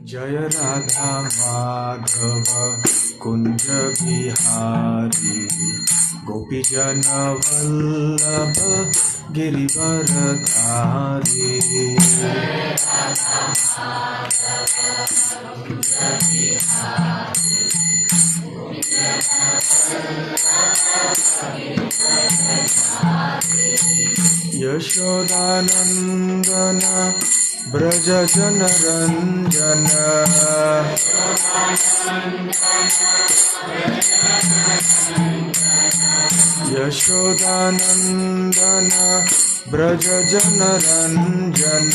जय राधा माधव कुंज बिहारी गोपीजन वल्लभ गिरिवरधारी। यशोदानंदन ब्रज जन रंजन यशोदानंदन ब्रज जन रंजन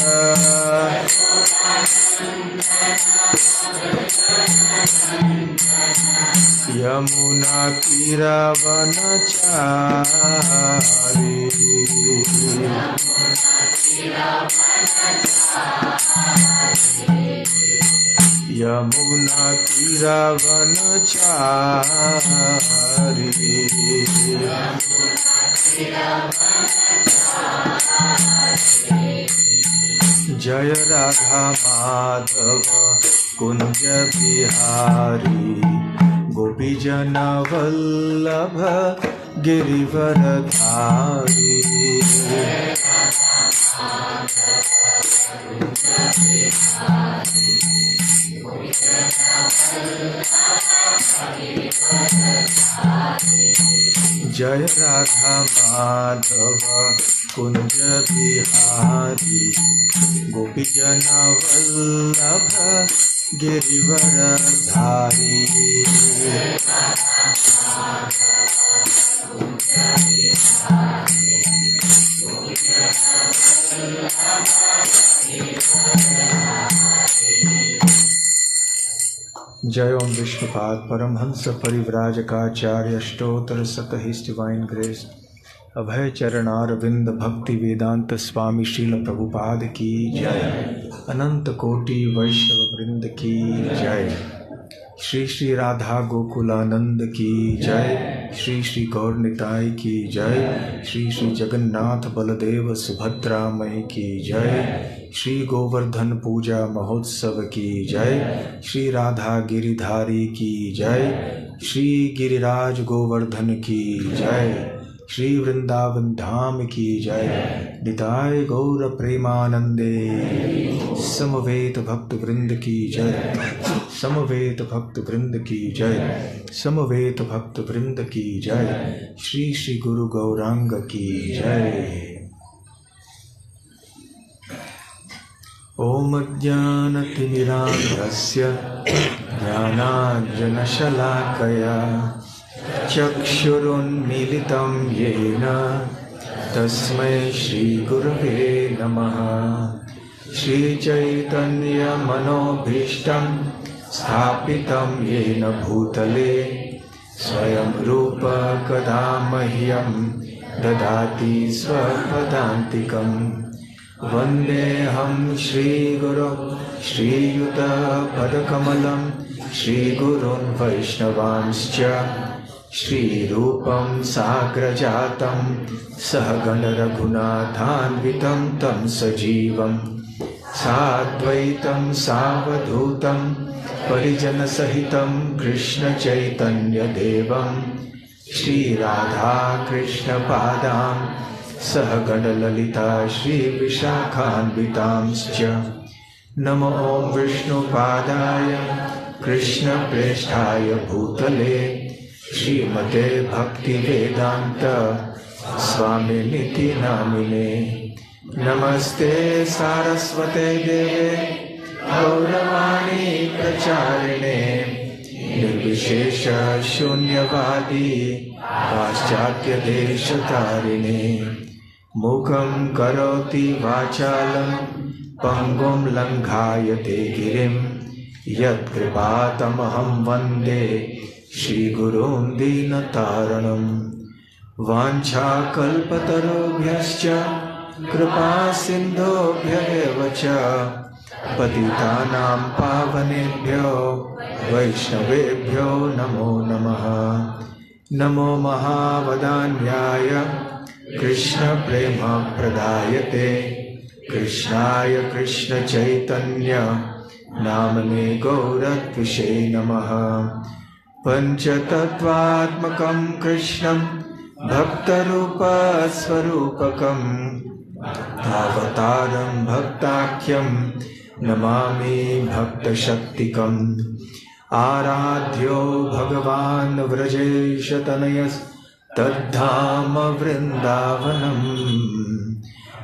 यमुना तीरावनचारी यमुना तीरावनचारी। जय राधा माधव कुंज बिहारी गोपीजन वल्लभ गिरिवरधारी। जय राधा माधव कुंज बिहारी गोपीजन वल्लभ गिरिवरधारी। जय ओम विष्णुपाद परमहंस परिव्राजकाचार्य अष्टोत्तर शतहिस डिवाइन ग्रेस अभय चरणारविंद भक्ति वेदांत स्वामी श्रील प्रभुपाद की जय। अनंत कोटि वैष्णव वृंद की जय। श्री श्री राधा गोकुलानंद की जय। श्री श्री गौर निताई की जय। श्री श्री जगन्नाथ बलदेव सुभद्रा मई की जय। श्री गोवर्धन पूजा महोत्सव की जय। श्री राधा गिरिधारी की जय। श्री गिरिराज गोवर्धन की जय। श्री वृंदावन धाम की जय। निताय गौर प्रेमानंदे समवेत भक्त वृंद की जय। समवेत भक्त वृंद की जय। समवेत भक्त वृंद की जय। श्री श्री गुरु गौरांग की जय। ओम ज्ञानतिमिरान्धस्य ज्ञानाञ्जनशलाकया चक्षुरुन्मीलितं येन तस्मै श्रीगुरवे नमः। श्रीचैतन्यमनोभीष्टं स्थापितं येन भूतले स्वयं रूप कदा मह्यं ददाति स्वपदान्तिकम्। वन्देऽहं श्रीगुरो श्रीयुतपदकमलं श्रीगुरोन् वैष्णवांश्च श्रीरूपं साग्रजातं सहगण रघुनाथान्वितं तं सजीवं साद्वैतं सावधूतं परिजनसहितं कृष्णचैतन्यदेवं श्रीराधाकृष्णपादां सहगण ललिता श्रीविशाखान्वितांश्च। नमो ॐ विष्णुपादाय कृष्णप्रेष्ठाय भूतले श्रीमते भक्तिवेदान्त स्वामिनिति नामिने। नमस्ते सारस्वते देवे गौरवाणी प्रचारिणे निर्विशेष शून्यवादी पाश्चात्यदेशतारिणे। मूकं करोति वाचालं पंगुं लङ्घायते गिरिं यत्कृपातमहं वन्दे श्रीगुरुं दीनतारणं। वाञ्छाकल्पतरुभ्यश्च कृपासिन्धुभ्यः च पतितानां पावनेभ्यो वैष्णवेभ्यो नमो नमः। नमो महावदान्याय कृष्णप्रेमप्रदायते कृष्णाय कृष्णचैतन्य नामने गौरत्विषे नमः। पञ्चतत्त्वात्मकं कृष्णं भक्तरूपस्वरूपकं अवतारं भक्ताख्यं नमामि भक्तशक्तिकम्। आराध्यो भगवान् व्रजेशतनयस्तद्धाम वृन्दावनम्।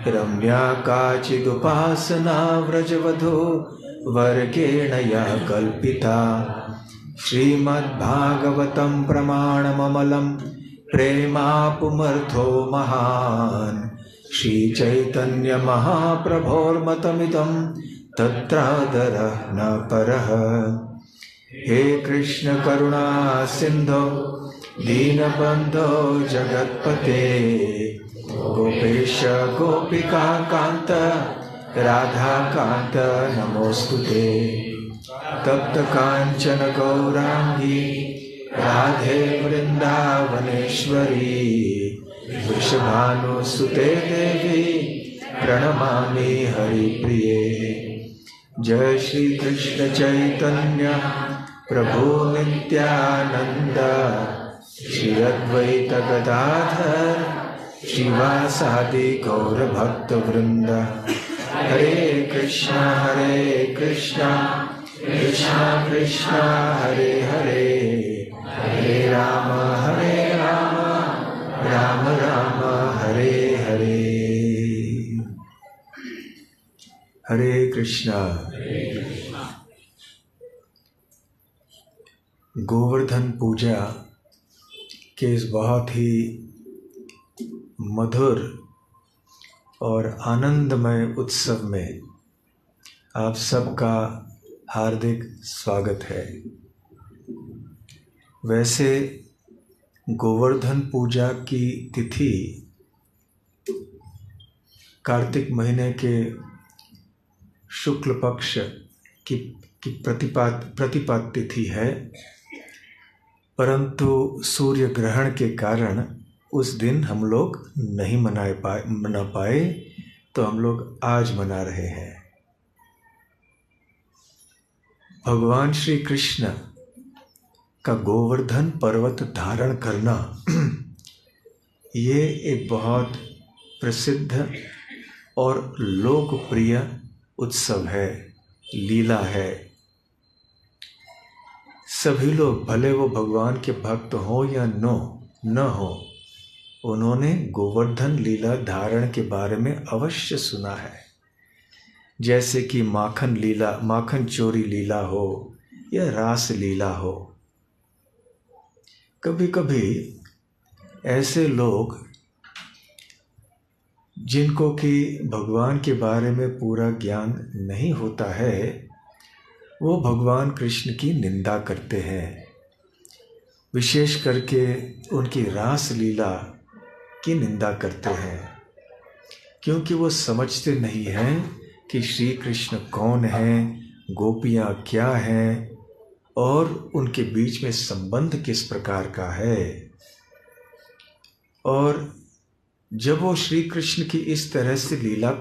रम्या काचिदुपासना व्रजवधो वर्गेण या कल्पिता। श्रीमद्भागवतं प्रमाणममलं प्रेमापुमर्थो महान्। श्रीचैतन्यमहाप्रभोर्मतमिदं तत्रादरः न परः। हे कृष्ण करुणा सिन्धो दीनबन्धो जगत्पते। गोपेश गोपिका कान्त राधाकान्त नमोऽस्तुते। तप्त काञ्चन गौराङ्गी राधे वृन्दावनेश्वरी। वृषभानुसुते देवी प्रणमामि हरिप्रिये। जय श्री कृष्ण चैतन्य प्रभु नित्यानंद। श्री अद्वैत गदाधर श्रीवासादि गौर भक्त वृंद। हरे कृष्णा कृष्णा कृष्णा हरे हरे। हरे राम राम राम हरे हरे। हरे कृष्णा। गोवर्धन पूजा के इस बहुत ही मधुर और आनंदमय उत्सव में आप सबका हार्दिक स्वागत है। वैसे गोवर्धन पूजा की तिथि कार्तिक महीने के शुक्ल पक्ष की प्रतिपद तिथि है, परंतु सूर्य ग्रहण के कारण उस दिन हम लोग नहीं मना पाए, तो हम लोग आज मना रहे हैं। भगवान श्री कृष्ण का गोवर्धन पर्वत धारण करना ये एक बहुत प्रसिद्ध और लोकप्रिय उत्सव है, लीला है। सभी लोग, भले वो भगवान के भक्त हो या न हो, उन्होंने गोवर्धन लीला धारण के बारे में अवश्य सुना है। जैसे कि माखन चोरी लीला हो या रास लीला हो। कभी कभी ऐसे लोग जिनको कि भगवान के बारे में पूरा ज्ञान नहीं होता है, वो भगवान कृष्ण की निंदा करते हैं। विशेष करके उनकी रास लीला की निंदा करते हैं, क्योंकि वो समझते नहीं हैं कि श्री कृष्ण कौन हैं, गोपियाँ क्या हैं और उनके बीच में संबंध किस प्रकार का है। और जब वो श्री कृष्ण की इस तरह से लीला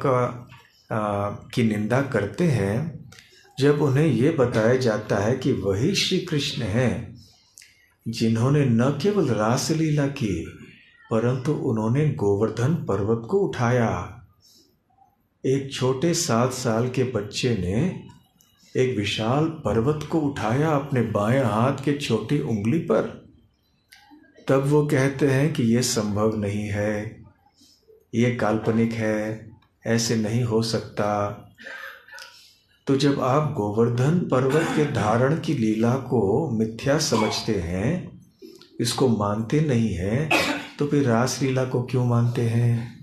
की निंदा करते हैं, जब उन्हें ये बताया जाता है कि वही श्री कृष्ण हैं जिन्होंने न केवल रास लीला की, परंतु उन्होंने गोवर्धन पर्वत को उठाया। एक छोटे 7 साल के बच्चे ने एक विशाल पर्वत को उठाया अपने बाएं हाथ के छोटी उंगली पर। तब वो कहते हैं कि ये संभव नहीं है, ये काल्पनिक है, ऐसे नहीं हो सकता। तो जब आप गोवर्धन पर्वत के धारण की लीला को मिथ्या समझते हैं, इसको मानते नहीं हैं, तो फिर रास लीला को क्यों मानते हैं?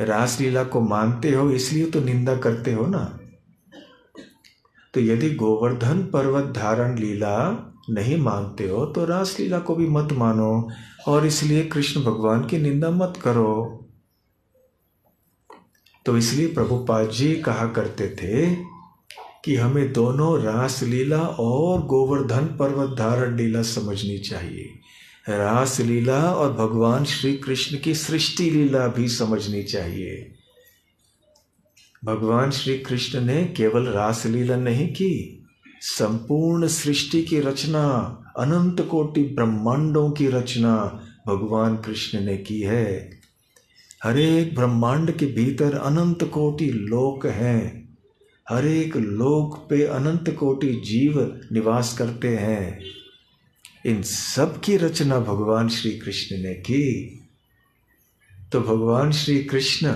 रास लीला को मानते हो इसलिए तो निंदा करते हो ना। तो यदि गोवर्धन पर्वत धारण लीला नहीं मानते हो तो रास लीला को भी मत मानो, और इसलिए कृष्ण भगवान की निंदा मत करो। तो इसलिए प्रभुपाद जी कहा करते थे कि हमें दोनों रास लीला और गोवर्धन पर्वत धारण लीला समझनी चाहिए। रास लीला और भगवान श्री कृष्ण की सृष्टि लीला भी समझनी चाहिए। भगवान श्री कृष्ण ने केवल रासलीला नहीं की, संपूर्ण सृष्टि की रचना, अनंत कोटि ब्रह्मांडों की रचना भगवान कृष्ण ने की है। हर एक ब्रह्मांड के भीतर अनंत कोटि लोक हैं, हर एक लोक पे अनंत कोटि जीव निवास करते हैं। इन सब की रचना भगवान श्री कृष्ण ने की। तो भगवान श्री कृष्ण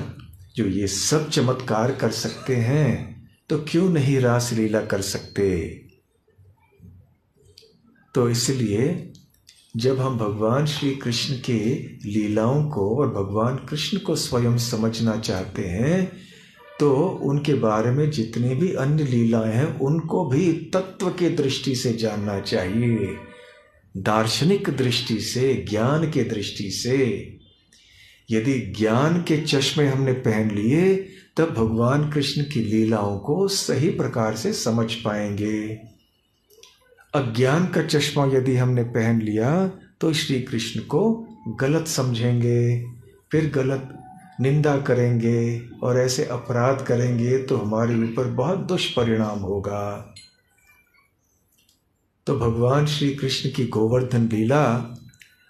जो ये सब चमत्कार कर सकते हैं, तो क्यों नहीं रासलीला कर सकते। तो इसलिए जब हम भगवान श्री कृष्ण के लीलाओं को और भगवान कृष्ण को स्वयं समझना चाहते हैं, तो उनके बारे में जितनी भी अन्य लीलाएं हैं उनको भी तत्व के दृष्टि से जानना चाहिए, दार्शनिक दृष्टि से, ज्ञान के दृष्टि से। यदि ज्ञान के चश्मे हमने पहन लिए, तब भगवान कृष्ण की लीलाओं को सही प्रकार से समझ पाएंगे। अज्ञान का चश्मा यदि हमने पहन लिया तो श्री कृष्ण को गलत समझेंगे, फिर गलत निंदा करेंगे और ऐसे अपराध करेंगे तो हमारे ऊपर बहुत दुष्परिणाम होगा। तो भगवान श्री कृष्ण की गोवर्धन लीला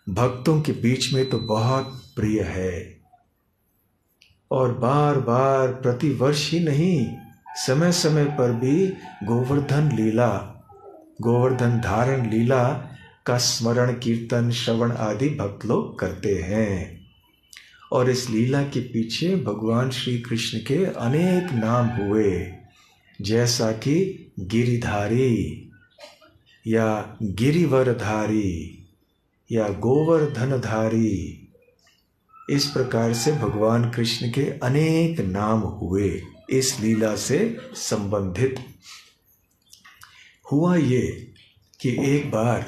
भक्तों के बीच में तो बहुत प्रिय है, और बार बार प्रतिवर्ष ही नहीं, समय समय पर भी गोवर्धन लीला, गोवर्धन धारण लीला का स्मरण, कीर्तन, श्रवण आदि भक्त लोग करते हैं। और इस लीला के पीछे भगवान श्री कृष्ण के अनेक नाम हुए, जैसा कि गिरिधारी या गिरिवरधारी या गोवर्धनधारी। इस प्रकार से भगवान कृष्ण के अनेक नाम हुए इस लीला से संबंधित। हुआ ये कि एक बार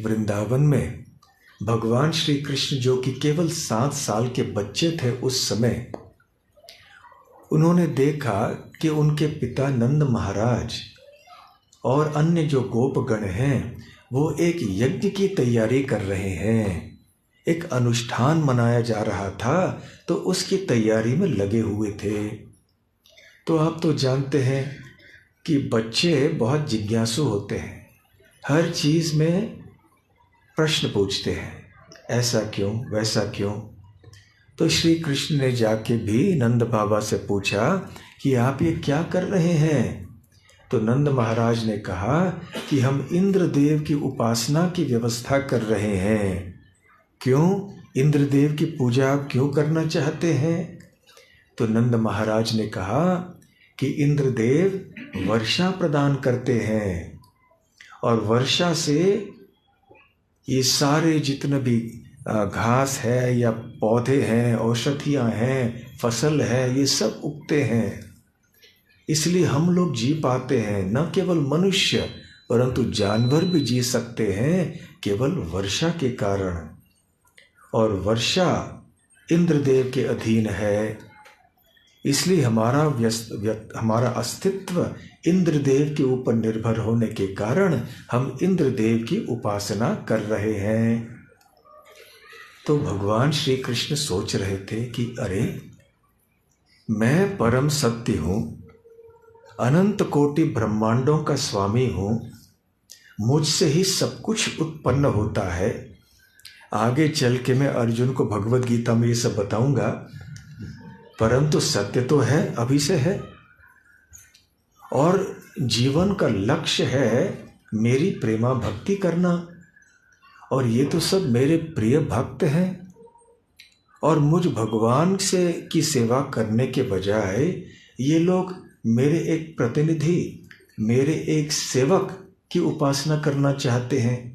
वृंदावन में भगवान श्री कृष्ण, जो कि केवल 7 साल के बच्चे थे उस समय, उन्होंने देखा कि उनके पिता नंद महाराज और अन्य जो गोपगण हैं वो एक यज्ञ की तैयारी कर रहे हैं। एक अनुष्ठान मनाया जा रहा था, तो उसकी तैयारी में लगे हुए थे। तो आप तो जानते हैं कि बच्चे बहुत जिज्ञासु होते हैं, हर चीज़ में प्रश्न पूछते हैं, ऐसा क्यों, वैसा क्यों। तो श्री कृष्ण ने जाके भी नंद बाबा से पूछा कि आप ये क्या कर रहे हैं। तो नंद महाराज ने कहा कि हम इंद्रदेव की उपासना की व्यवस्था कर रहे हैं। क्यों, इंद्रदेव की पूजा आप क्यों करना चाहते हैं। तो नंद महाराज ने कहा कि इंद्रदेव वर्षा प्रदान करते हैं, और वर्षा से ये सारे जितने भी घास है या पौधे हैं, औषधियाँ हैं, फसल है, ये सब उगते हैं। इसलिए हम लोग जी पाते हैं, न केवल मनुष्य परंतु जानवर भी जी सकते हैं केवल वर्षा के कारण। और वर्षा इंद्रदेव के अधीन है, इसलिए हमारा अस्तित्व इंद्रदेव के ऊपर निर्भर होने के कारण हम इंद्रदेव की उपासना कर रहे हैं। तो भगवान श्री कृष्ण सोच रहे थे कि अरे, मैं परम सत्य हूँ, अनंत कोटि ब्रह्मांडों का स्वामी हूँ, मुझसे ही सब कुछ उत्पन्न होता है। आगे चल के मैं अर्जुन को भगवद गीता में ये सब बताऊंगा, परंतु सत्य तो है, अभी से है, और जीवन का लक्ष्य है मेरी प्रेमा भक्ति करना, और ये तो सब मेरे प्रिय भक्त हैं। और मुझ भगवान से की सेवा करने के बजाय ये लोग मेरे एक प्रतिनिधि, मेरे एक सेवक की उपासना करना चाहते हैं।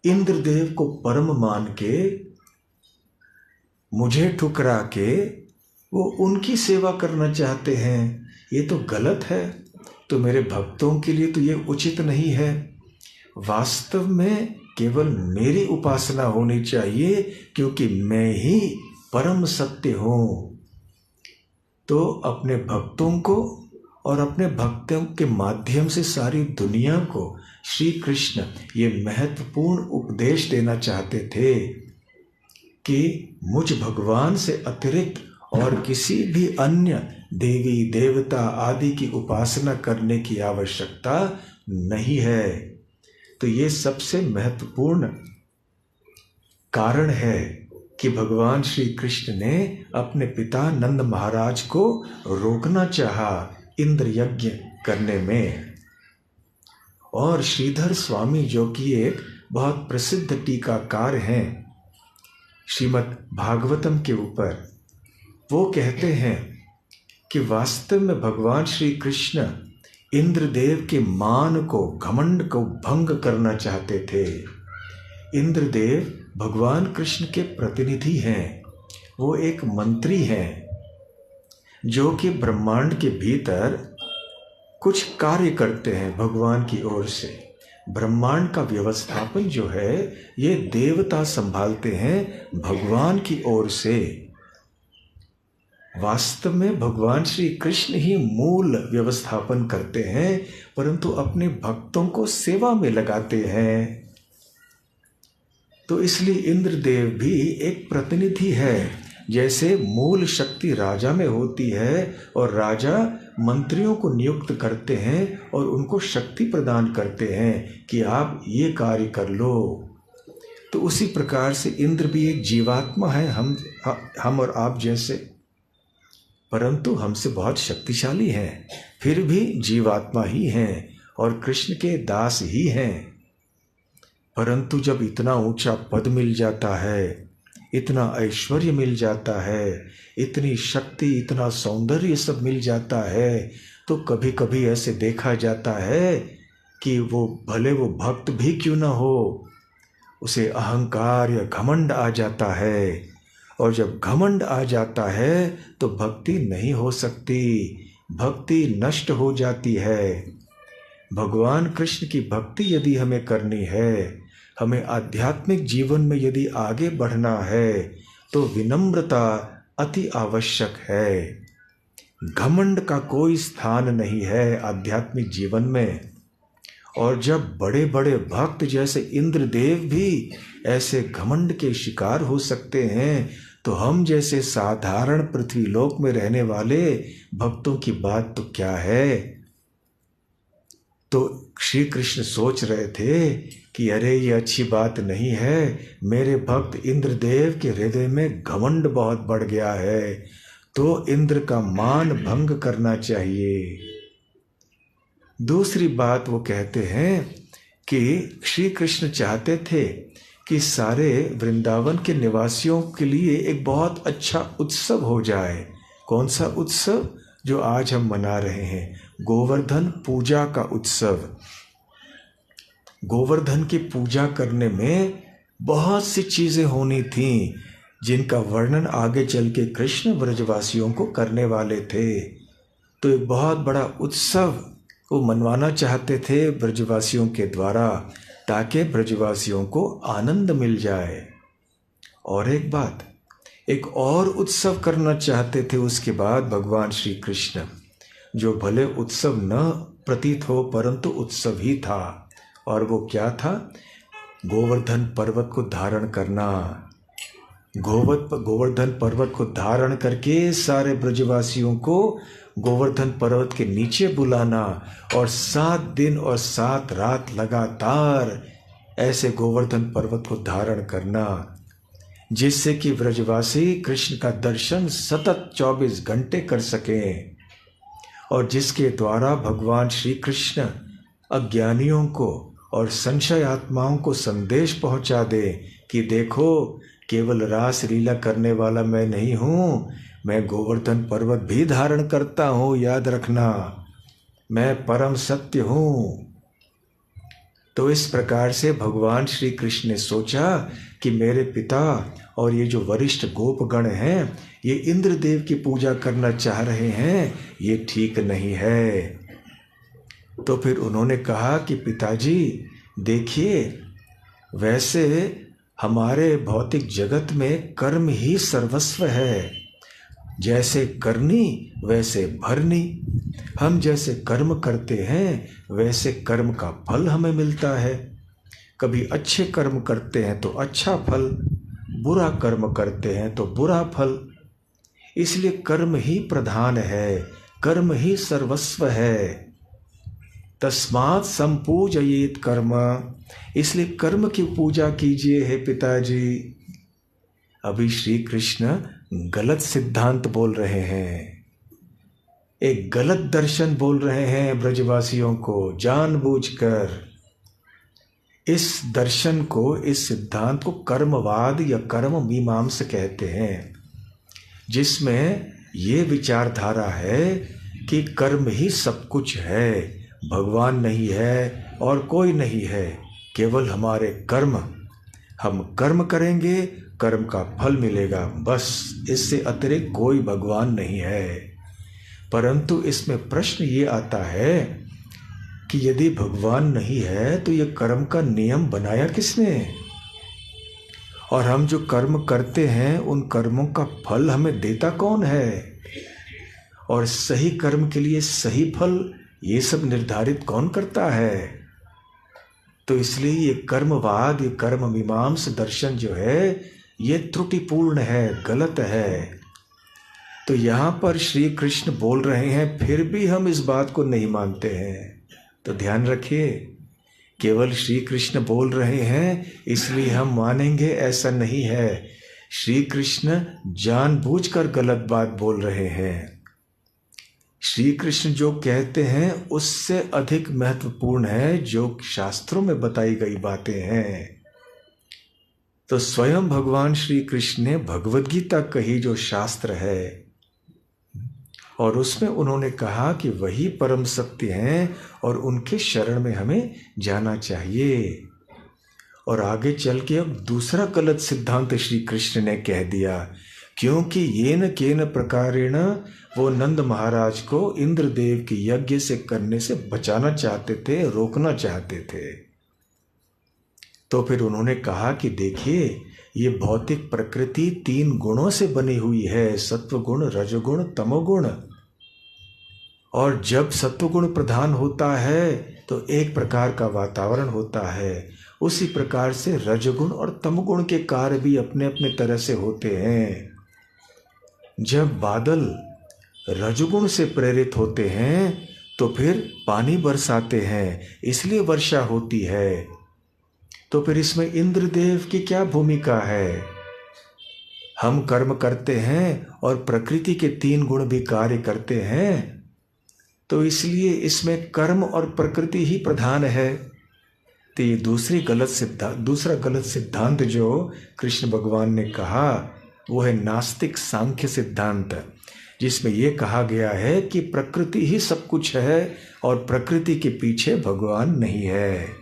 इंद्रदेव को परम मान के, मुझे ठुकरा के वो उनकी सेवा करना चाहते हैं। ये तो गलत है, तो मेरे भक्तों के लिए तो ये उचित नहीं है। वास्तव में केवल मेरी उपासना होनी चाहिए, क्योंकि मैं ही परम सत्य हूँ। तो अपने भक्तों को और अपने भक्तों के माध्यम से सारी दुनिया को श्री कृष्ण ये महत्वपूर्ण उपदेश देना चाहते थे कि मुझ भगवान से अतिरिक्त और किसी भी अन्य देवी देवता आदि की उपासना करने की आवश्यकता नहीं है। तो ये सबसे महत्वपूर्ण कारण है कि भगवान श्री कृष्ण ने अपने पिता नंद महाराज को रोकना चाहा इंद्र यज्ञ करने में। और श्रीधर स्वामी, जो कि एक बहुत प्रसिद्ध टीकाकार हैं श्रीमद् भागवतम के ऊपर, वो कहते हैं कि वास्तव में भगवान श्री कृष्ण इंद्रदेव के मान को, घमंड को भंग करना चाहते थे। इंद्रदेव भगवान कृष्ण के प्रतिनिधि हैं, वो एक मंत्री हैं जो कि ब्रह्मांड के भीतर कुछ कार्य करते हैं भगवान की ओर से। ब्रह्मांड का व्यवस्थापन जो है ये देवता संभालते हैं भगवान की ओर से। वास्तव में भगवान श्री कृष्ण ही मूल व्यवस्थापन करते हैं, परंतु अपने भक्तों को सेवा में लगाते हैं। तो इसलिए इंद्रदेव भी एक प्रतिनिधि है। जैसे मूल शक्ति राजा में होती है और राजा मंत्रियों को नियुक्त करते हैं और उनको शक्ति प्रदान करते हैं कि आप ये कार्य कर लो, तो उसी प्रकार से इंद्र भी एक जीवात्मा है, हम और आप जैसे, परंतु हमसे बहुत शक्तिशाली हैं, फिर भी जीवात्मा ही हैं और कृष्ण के दास ही हैं। परंतु जब इतना ऊंचा पद मिल जाता है, इतना ऐश्वर्य मिल जाता है, इतनी शक्ति, इतना सौंदर्य सब मिल जाता है, तो कभी कभी ऐसे देखा जाता है कि वो भले वो भक्त भी क्यों ना हो, उसे अहंकार या घमंड आ जाता है। और जब घमंड आ जाता है तो भक्ति नहीं हो सकती, भक्ति नष्ट हो जाती है। भगवान कृष्ण की भक्ति यदि हमें करनी है, हमें आध्यात्मिक जीवन में यदि आगे बढ़ना है, तो विनम्रता अति आवश्यक है। घमंड का कोई स्थान नहीं है आध्यात्मिक जीवन में। और जब बड़े बड़े भक्त जैसे इंद्रदेव भी ऐसे घमंड के शिकार हो सकते हैं, तो हम जैसे साधारण पृथ्वीलोक में रहने वाले भक्तों की बात तो क्या है। तो श्री कृष्ण सोच रहे थे कि अरे ये अच्छी बात नहीं है, मेरे भक्त इंद्रदेव के हृदय में घमंड बहुत बढ़ गया है, तो इंद्र का मान भंग करना चाहिए। दूसरी बात वो कहते हैं कि श्री कृष्ण चाहते थे कि सारे वृंदावन के निवासियों के लिए एक बहुत अच्छा उत्सव हो जाए। कौन सा उत्सव? जो आज हम मना रहे हैं, गोवर्धन पूजा का उत्सव। गोवर्धन की पूजा करने में बहुत सी चीजें होनी थीं, जिनका वर्णन आगे चल के कृष्ण ब्रजवासियों को करने वाले थे। तो एक बहुत बड़ा उत्सव वो मनवाना चाहते थे ब्रजवासियों के द्वारा, ताकि ब्रजवासियों को आनंद मिल जाए। और एक बात, एक और उत्सव करना चाहते थे उसके बाद भगवान श्री कृष्ण, जो भले उत्सव न प्रतीत हो परंतु उत्सव ही था। और वो क्या था? गोवर्धन पर्वत को धारण करना। गोवर्धन पर्वत को धारण करके सारे ब्रजवासियों को गोवर्धन पर्वत के नीचे बुलाना और 7 दिन और 7 रात लगातार ऐसे गोवर्धन पर्वत को धारण करना, जिससे कि ब्रजवासी कृष्ण का दर्शन सतत 24 घंटे कर सकें, और जिसके द्वारा भगवान श्री कृष्ण अज्ञानियों को और संशय आत्माओं को संदेश पहुंचा दे कि देखो, केवल रास लीला करने वाला मैं नहीं हूँ, मैं गोवर्धन पर्वत भी धारण करता हूँ, याद रखना, मैं परम सत्य हूँ। तो इस प्रकार से भगवान श्री कृष्ण ने सोचा कि मेरे पिता और ये जो वरिष्ठ गोपगण हैं, ये इंद्रदेव की पूजा करना चाह रहे हैं, ये ठीक नहीं है। तो फिर उन्होंने कहा कि पिताजी देखिए, वैसे हमारे भौतिक जगत में कर्म ही सर्वस्व है, जैसे करनी वैसे भरनी। हम जैसे कर्म करते हैं वैसे कर्म का फल हमें मिलता है। कभी अच्छे कर्म करते हैं तो अच्छा फल, बुरा कर्म करते हैं तो बुरा फल। इसलिए कर्म ही प्रधान है, कर्म ही सर्वस्व है। तस्मात् संपूजयेत कर्म, इसलिए कर्म की पूजा कीजिए हे पिताजी। अभी श्री कृष्ण गलत सिद्धांत बोल रहे हैं, एक गलत दर्शन बोल रहे हैं ब्रजवासियों को जानबूझकर। इस दर्शन को, इस सिद्धांत को कर्मवाद या कर्म मीमांसा कहते हैं, जिसमें ये विचारधारा है कि कर्म ही सब कुछ है, भगवान नहीं है और कोई नहीं है, केवल हमारे कर्म, हम कर्म करेंगे, कर्म का फल मिलेगा, बस, इससे अतिरिक्त कोई भगवान नहीं है। परंतु इसमें प्रश्न ये आता है कि यदि भगवान नहीं है तो ये कर्म का नियम बनाया किसने? और हम जो कर्म करते हैं उन कर्मों का फल हमें देता कौन है? और सही कर्म के लिए सही फल ये सब निर्धारित कौन करता है? तो इसलिए ये कर्मवाद, ये कर्म मीमांसा दर्शन जो है ये त्रुटिपूर्ण है, गलत है। तो यहाँ पर श्री कृष्ण बोल रहे हैं, फिर भी हम इस बात को नहीं मानते हैं। तो ध्यान रखिए, केवल श्री कृष्ण बोल रहे हैं इसलिए हम मानेंगे, ऐसा नहीं है। श्री कृष्ण जानबूझकर गलत बात बोल रहे हैं। श्री कृष्ण जो कहते हैं उससे अधिक महत्वपूर्ण है जो शास्त्रों में बताई गई बातें हैं। तो स्वयं भगवान श्री कृष्ण ने भगवद गीता कही, जो शास्त्र है, और उसमें उन्होंने कहा कि वही परम सत्य हैं और उनके शरण में हमें जाना चाहिए। और आगे चल के अब दूसरा गलत सिद्धांत श्री कृष्ण ने कह दिया, क्योंकि येन केन प्रकारेण वो नंद महाराज को इंद्रदेव के यज्ञ से करने से बचाना चाहते थे, रोकना चाहते थे। तो फिर उन्होंने कहा कि देखिए, ये भौतिक प्रकृति 3 गुणों से बनी हुई है, सत्वगुण, रजोगुण, तमोगुण। और जब सत्वगुण प्रधान होता है तो एक प्रकार का वातावरण होता है, उसी प्रकार से रजोगुण और तमोगुण के कार्य भी अपने अपने तरह से होते हैं। जब बादल रजोगुण से प्रेरित होते हैं तो फिर पानी बरसाते हैं, इसलिए वर्षा होती है। तो फिर इसमें इंद्रदेव की क्या भूमिका है? हम कर्म करते हैं और प्रकृति के 3 गुण भी कार्य करते हैं, तो इसलिए इसमें कर्म और प्रकृति ही प्रधान है। तो ये दूसरा गलत सिद्धांत जो कृष्ण भगवान ने कहा वो है नास्तिक सांख्य सिद्धांत, जिसमें यह कहा गया है कि प्रकृति ही सब कुछ है और प्रकृति के पीछे भगवान नहीं है।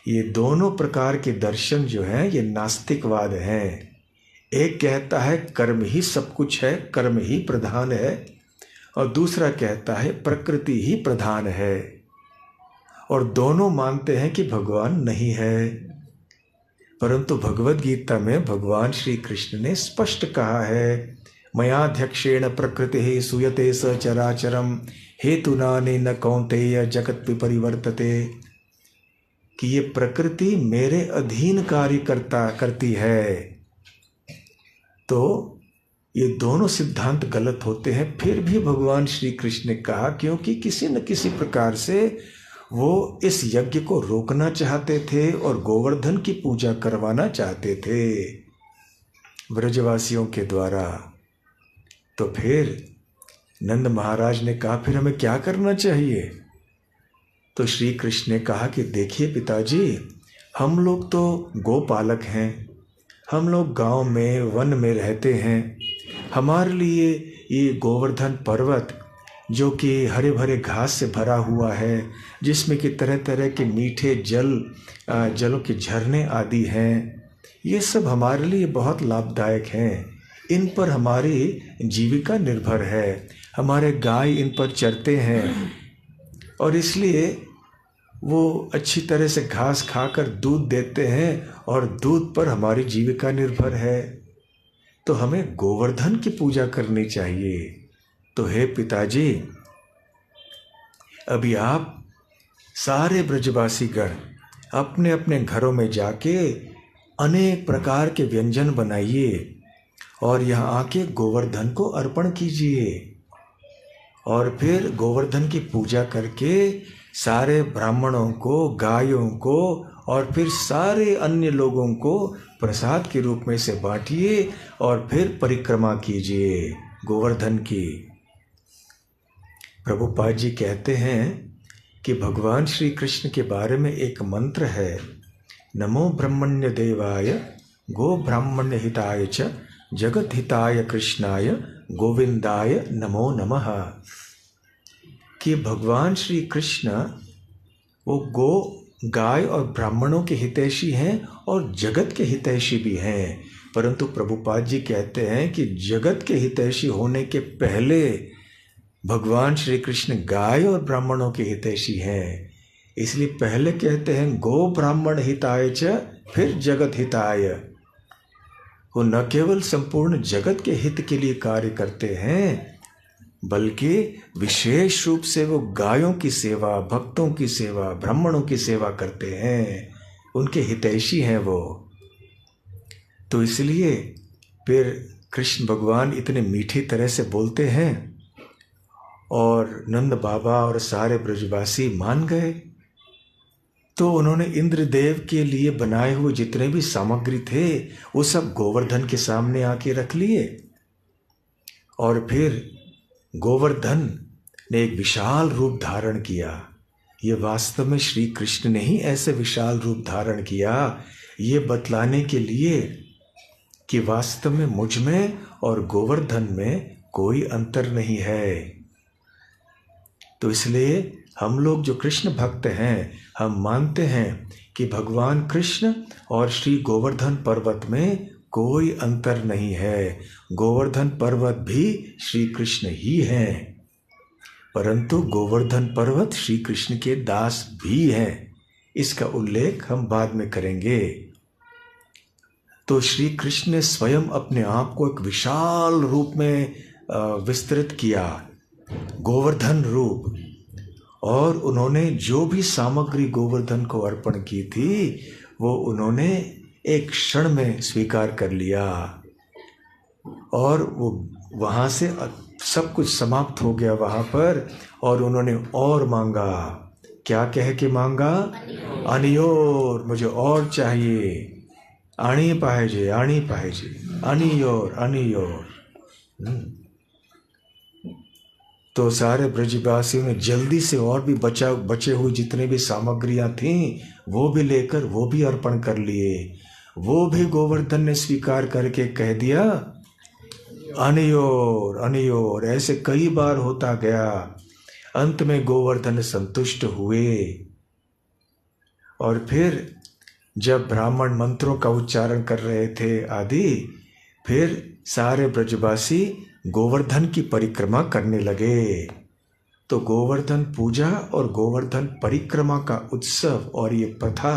ये दोनों प्रकार के दर्शन जो हैं ये नास्तिकवाद हैं। एक कहता है कर्म ही सब कुछ है, कर्म ही प्रधान है, और दूसरा कहता है प्रकृति ही प्रधान है। और दोनों मानते हैं कि भगवान नहीं है। परंतु भगवद गीता में भगवान श्री कृष्ण ने स्पष्ट कहा है, मयाध्यक्षेण प्रकृति सूयते स चराचरम हेतुनानेन कौन्तेय जगत विपरिवर्तते, कि ये प्रकृति मेरे अधीन कार्य करती है। तो ये दोनों सिद्धांत गलत होते हैं। फिर भी भगवान श्री कृष्ण ने कहा, क्योंकि किसी न किसी प्रकार से वो इस यज्ञ को रोकना चाहते थे और गोवर्धन की पूजा करवाना चाहते थे ब्रजवासियों के द्वारा। तो फिर नंद महाराज ने कहा, फिर हमें क्या करना चाहिए? तो श्री कृष्ण ने कहा कि देखिए पिताजी, हम लोग तो गोपालक हैं, हम लोग गांव में वन में रहते हैं। हमारे लिए ये गोवर्धन पर्वत जो कि हरे भरे घास से भरा हुआ है, जिसमें कि तरह तरह के मीठे जलों के झरने आदि हैं, ये सब हमारे लिए बहुत लाभदायक हैं। इन पर हमारी जीविका निर्भर है, हमारे गाय इन पर चरते हैं और इसलिए वो अच्छी तरह से घास खाकर दूध देते हैं और दूध पर हमारी जीविका निर्भर है। तो हमें गोवर्धन की पूजा करनी चाहिए। तो हे पिताजी, अभी आप सारे ब्रजवासी गण अपने अपने घरों में जाके अनेक प्रकार के व्यंजन बनाइए और यहाँ आके गोवर्धन को अर्पण कीजिए। और फिर गोवर्धन की पूजा करके सारे ब्राह्मणों को, गायों को और फिर सारे अन्य लोगों को प्रसाद के रूप में से बांटिए और फिर परिक्रमा कीजिए गोवर्धन की। प्रभुपाद जी कहते हैं कि भगवान श्री कृष्ण के बारे में एक मंत्र है, नमो ब्रह्मण्य देवाय गो ब्राह्मण्य हिताय च जगत हिताय कृष्णाय गोविंदाय नमो नमः। कि भगवान श्री कृष्ण वो गो, गाय और ब्राह्मणों के हितैषी हैं और जगत के हितैषी भी हैं। परंतु प्रभुपाद जी कहते हैं कि जगत के हितैषी होने के पहले भगवान श्री कृष्ण गाय और ब्राह्मणों के हितैषी हैं। इसलिए पहले कहते हैं गो ब्राह्मण हिताय च, फिर जगत हिताय। वो न केवल संपूर्ण जगत के हित के लिए कार्य करते हैं, बल्कि विशेष रूप से वो गायों की सेवा, भक्तों की सेवा, ब्राह्मणों की सेवा करते हैं, उनके हितैषी हैं वो। तो इसलिए फिर कृष्ण भगवान इतने मीठी तरह से बोलते हैं और नंद बाबा और सारे ब्रजवासी मान गए। तो उन्होंने इंद्रदेव के लिए बनाए हुए जितने भी सामग्री थे वो सब गोवर्धन के सामने आके रख लिए। और फिर गोवर्धन ने एक विशाल रूप धारण किया। ये वास्तव में श्री कृष्ण ने ही ऐसे विशाल रूप धारण किया, ये बतलाने के लिए कि वास्तव में मुझ में और गोवर्धन में कोई अंतर नहीं है। तो इसलिए हम लोग जो कृष्ण भक्त हैं, हम मानते हैं कि भगवान कृष्ण और श्री गोवर्धन पर्वत में कोई अंतर नहीं है। गोवर्धन पर्वत भी श्री कृष्ण ही हैं, परंतु गोवर्धन पर्वत श्री कृष्ण के दास भी हैं। इसका उल्लेख हम बाद में करेंगे। तो श्री कृष्ण ने स्वयं अपने आप को एक विशाल रूप में विस्तृत किया, गोवर्धन रूप। और उन्होंने जो भी सामग्री गोवर्धन को अर्पण की थी वो उन्होंने एक क्षण में स्वीकार कर लिया। और वो वहाँ से सब कुछ समाप्त हो गया वहाँ पर। और उन्होंने और मांगा। क्या कह के मांगा? अनियोर, मुझे और चाहिए, आणी पाहिजे, आणी पाहिजे, अनियोर, अनियोर। तो सारे ब्रजवासियों ने जल्दी से और भी बचे हुए जितने भी सामग्रियां थीं वो भी लेकर वो भी अर्पण कर लिए। वो भी गोवर्धन ने स्वीकार करके कह दिया अनियोर, अनियोर। ऐसे कई बार होता गया। अंत में गोवर्धन संतुष्ट हुए। और फिर जब ब्राह्मण मंत्रों का उच्चारण कर रहे थे आदि, फिर सारे ब्रजवासी गोवर्धन की परिक्रमा करने लगे। तो गोवर्धन पूजा और गोवर्धन परिक्रमा का उत्सव और ये प्रथा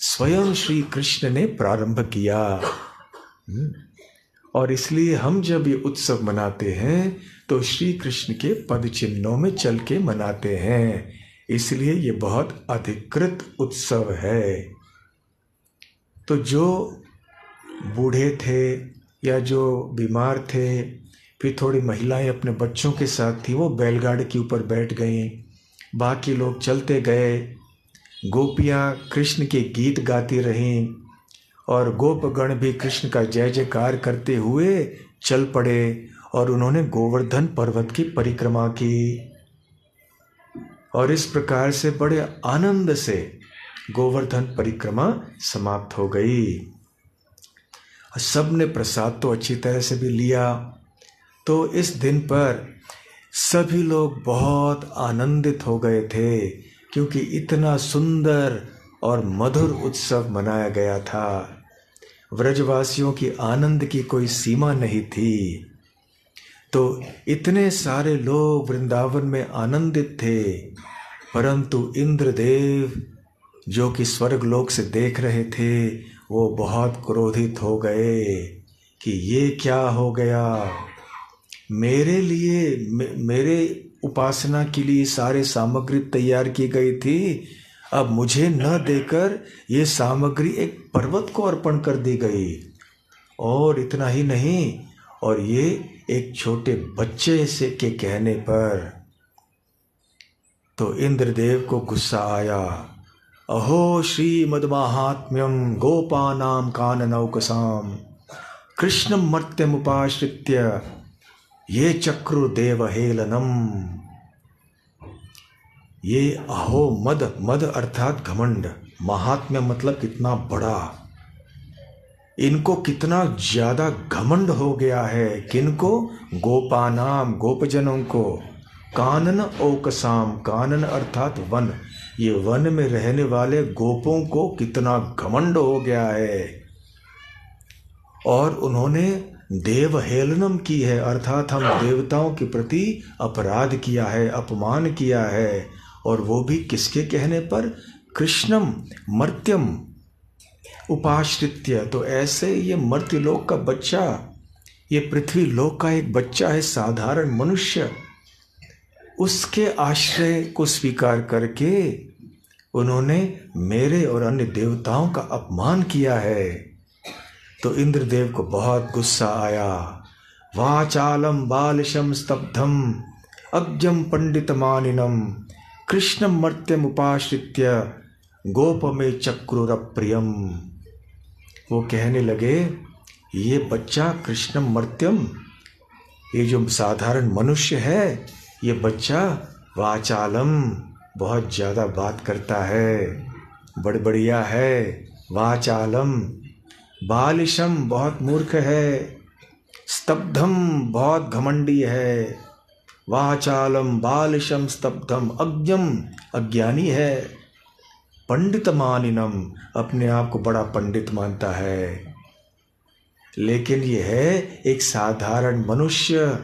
स्वयं श्री कृष्ण ने प्रारंभ किया। और इसलिए हम जब ये उत्सव मनाते हैं तो श्री कृष्ण के पद चिन्हों में चल के मनाते हैं। इसलिए ये बहुत अधिकृत उत्सव है। तो जो बूढ़े थे या जो बीमार थे, फिर थोड़ी महिलाएं अपने बच्चों के साथ थी, वो बैलगाड़ी के ऊपर बैठ गईं। बाकी लोग चलते गए। गोपियाँ कृष्ण के गीत गाती रहीं और गोपगण भी कृष्ण का जय जयकार करते हुए चल पड़े। और उन्होंने गोवर्धन पर्वत की परिक्रमा की। और इस प्रकार से बड़े आनंद से गोवर्धन परिक्रमा समाप्त हो गई। सब ने प्रसाद तो अच्छी तरह से भी लिया। तो इस दिन पर सभी लोग बहुत आनंदित हो गए थे, क्योंकि इतना सुंदर और मधुर उत्सव मनाया गया था। व्रजवासियों की आनंद की कोई सीमा नहीं थी। तो इतने सारे लोग वृंदावन में आनंदित थे, परंतु इंद्रदेव जो कि स्वर्गलोक से देख रहे थे वो बहुत क्रोधित हो गए कि ये क्या हो गया। मेरे लिए, मेरे उपासना के लिए सारे सामग्री तैयार की गई थी, अब मुझे न देकर ये सामग्री एक पर्वत को अर्पण कर दी गई। और इतना ही नहीं, और ये एक छोटे बच्चे से के कहने पर तो इंद्रदेव को गुस्सा आया। अहो श्रीमद्माहात्म्यम गोपानां काननौकसाम कृष्णं मर्त्यमुपाश्रित्य ये चक्रुदेवहेलनम। ये अहो मद, मद अर्थात घमंड, महात्म्य मतलब कितना बड़ा, इनको कितना ज्यादा घमंड हो गया है। किनको? गोपानाम, गोपजनों को। कानन औकसाम, कानन अर्थात वन, ये वन में रहने वाले गोपों को कितना घमंड हो गया है। और उन्होंने देवहेलनम की है, अर्थात हम देवताओं के प्रति अपराध किया है, अपमान किया है। और वो भी किसके कहने पर? कृष्णम मर्त्यम उपाश्रित्य। तो ऐसे ये मर्त्यलोक का बच्चा, ये पृथ्वी लोक का एक बच्चा है, साधारण मनुष्य, उसके आश्रय को स्वीकार करके उन्होंने मेरे और अन्य देवताओं का अपमान किया है। तो इंद्रदेव को बहुत गुस्सा आया। वाचालम बालिशम स्तब्धम अज्ञम पंडितमानिनम कृष्णम मर्त्यम उपाश्रित्य गोपमे चक्रुरप्रियम। वो कहने लगे, ये बच्चा कृष्णम मर्त्यम, ये जो साधारण मनुष्य है, ये बच्चा वाचालम, बहुत ज़्यादा बात करता है, बड़बड़िया है। वाचालम, बालिशम, बहुत मूर्ख है। स्तब्धम, बहुत घमंडी है। वाचालम बालिशम स्तब्धम अज्ञम, अज्ञानी है। पंडितमानिनम, अपने आप को बड़ा पंडित मानता है, लेकिन ये है एक साधारण मनुष्य।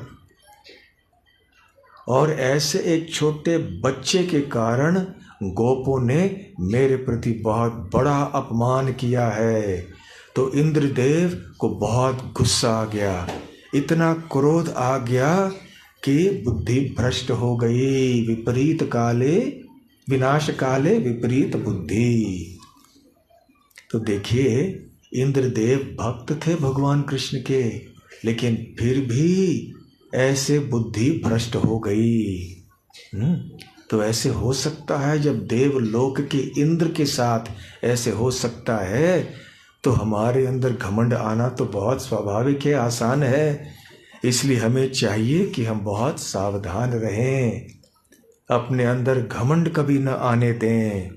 और ऐसे एक छोटे बच्चे के कारण गोपों ने मेरे प्रति बहुत बड़ा अपमान किया है। तो इंद्रदेव को बहुत गुस्सा आ गया, इतना क्रोध आ गया कि बुद्धि भ्रष्ट हो गई। विपरीत काले विनाश काले विपरीत बुद्धि। तो देखिए, इंद्रदेव भक्त थे भगवान कृष्ण के, लेकिन फिर भी ऐसे बुद्धि भ्रष्ट हो गई। तो ऐसे हो सकता है, जब देवलोक के इंद्र के साथ ऐसे हो सकता है, तो हमारे अंदर घमंड आना तो बहुत स्वाभाविक है, आसान है। इसलिए हमें चाहिए कि हम बहुत सावधान रहें, अपने अंदर घमंड कभी न आने दें।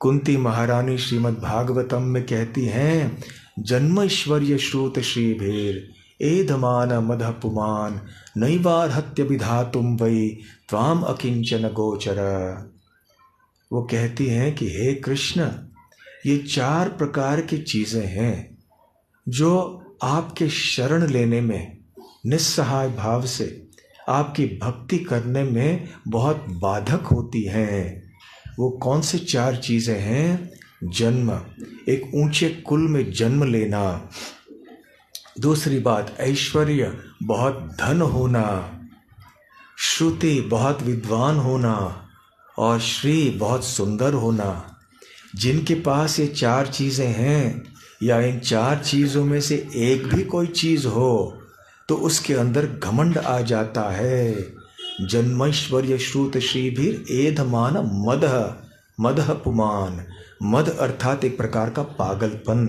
कुंती महारानी श्रीमद् भागवतम में कहती हैं, जन्म ऐश्वर्य श्रुत श्रीभीर एधमान मदः पुमान नैवार्हत्य विधातुम वै त्वाम अकिंचन गोचर। वो कहती हैं कि हे कृष्ण, ये 4 प्रकार की चीज़ें हैं जो आपके शरण लेने में, निस्सहाय भाव से आपकी भक्ति करने में बहुत बाधक होती हैं। वो कौन से 4 चीज़ें हैं? जन्म, एक ऊंचे कुल में जन्म लेना। दूसरी बात ऐश्वर्य, बहुत धन होना। श्रुति, बहुत विद्वान होना। और श्री, बहुत सुंदर होना। जिनके पास ये 4 चीज़ें हैं, या इन 4 चीज़ों में से एक भी कोई चीज़ हो, तो उसके अंदर घमंड आ जाता है। जन्मैश्वर्य श्रुत श्रीभीर एधमान मदः, मदः पुमान। मद अर्थात एक प्रकार का पागलपन।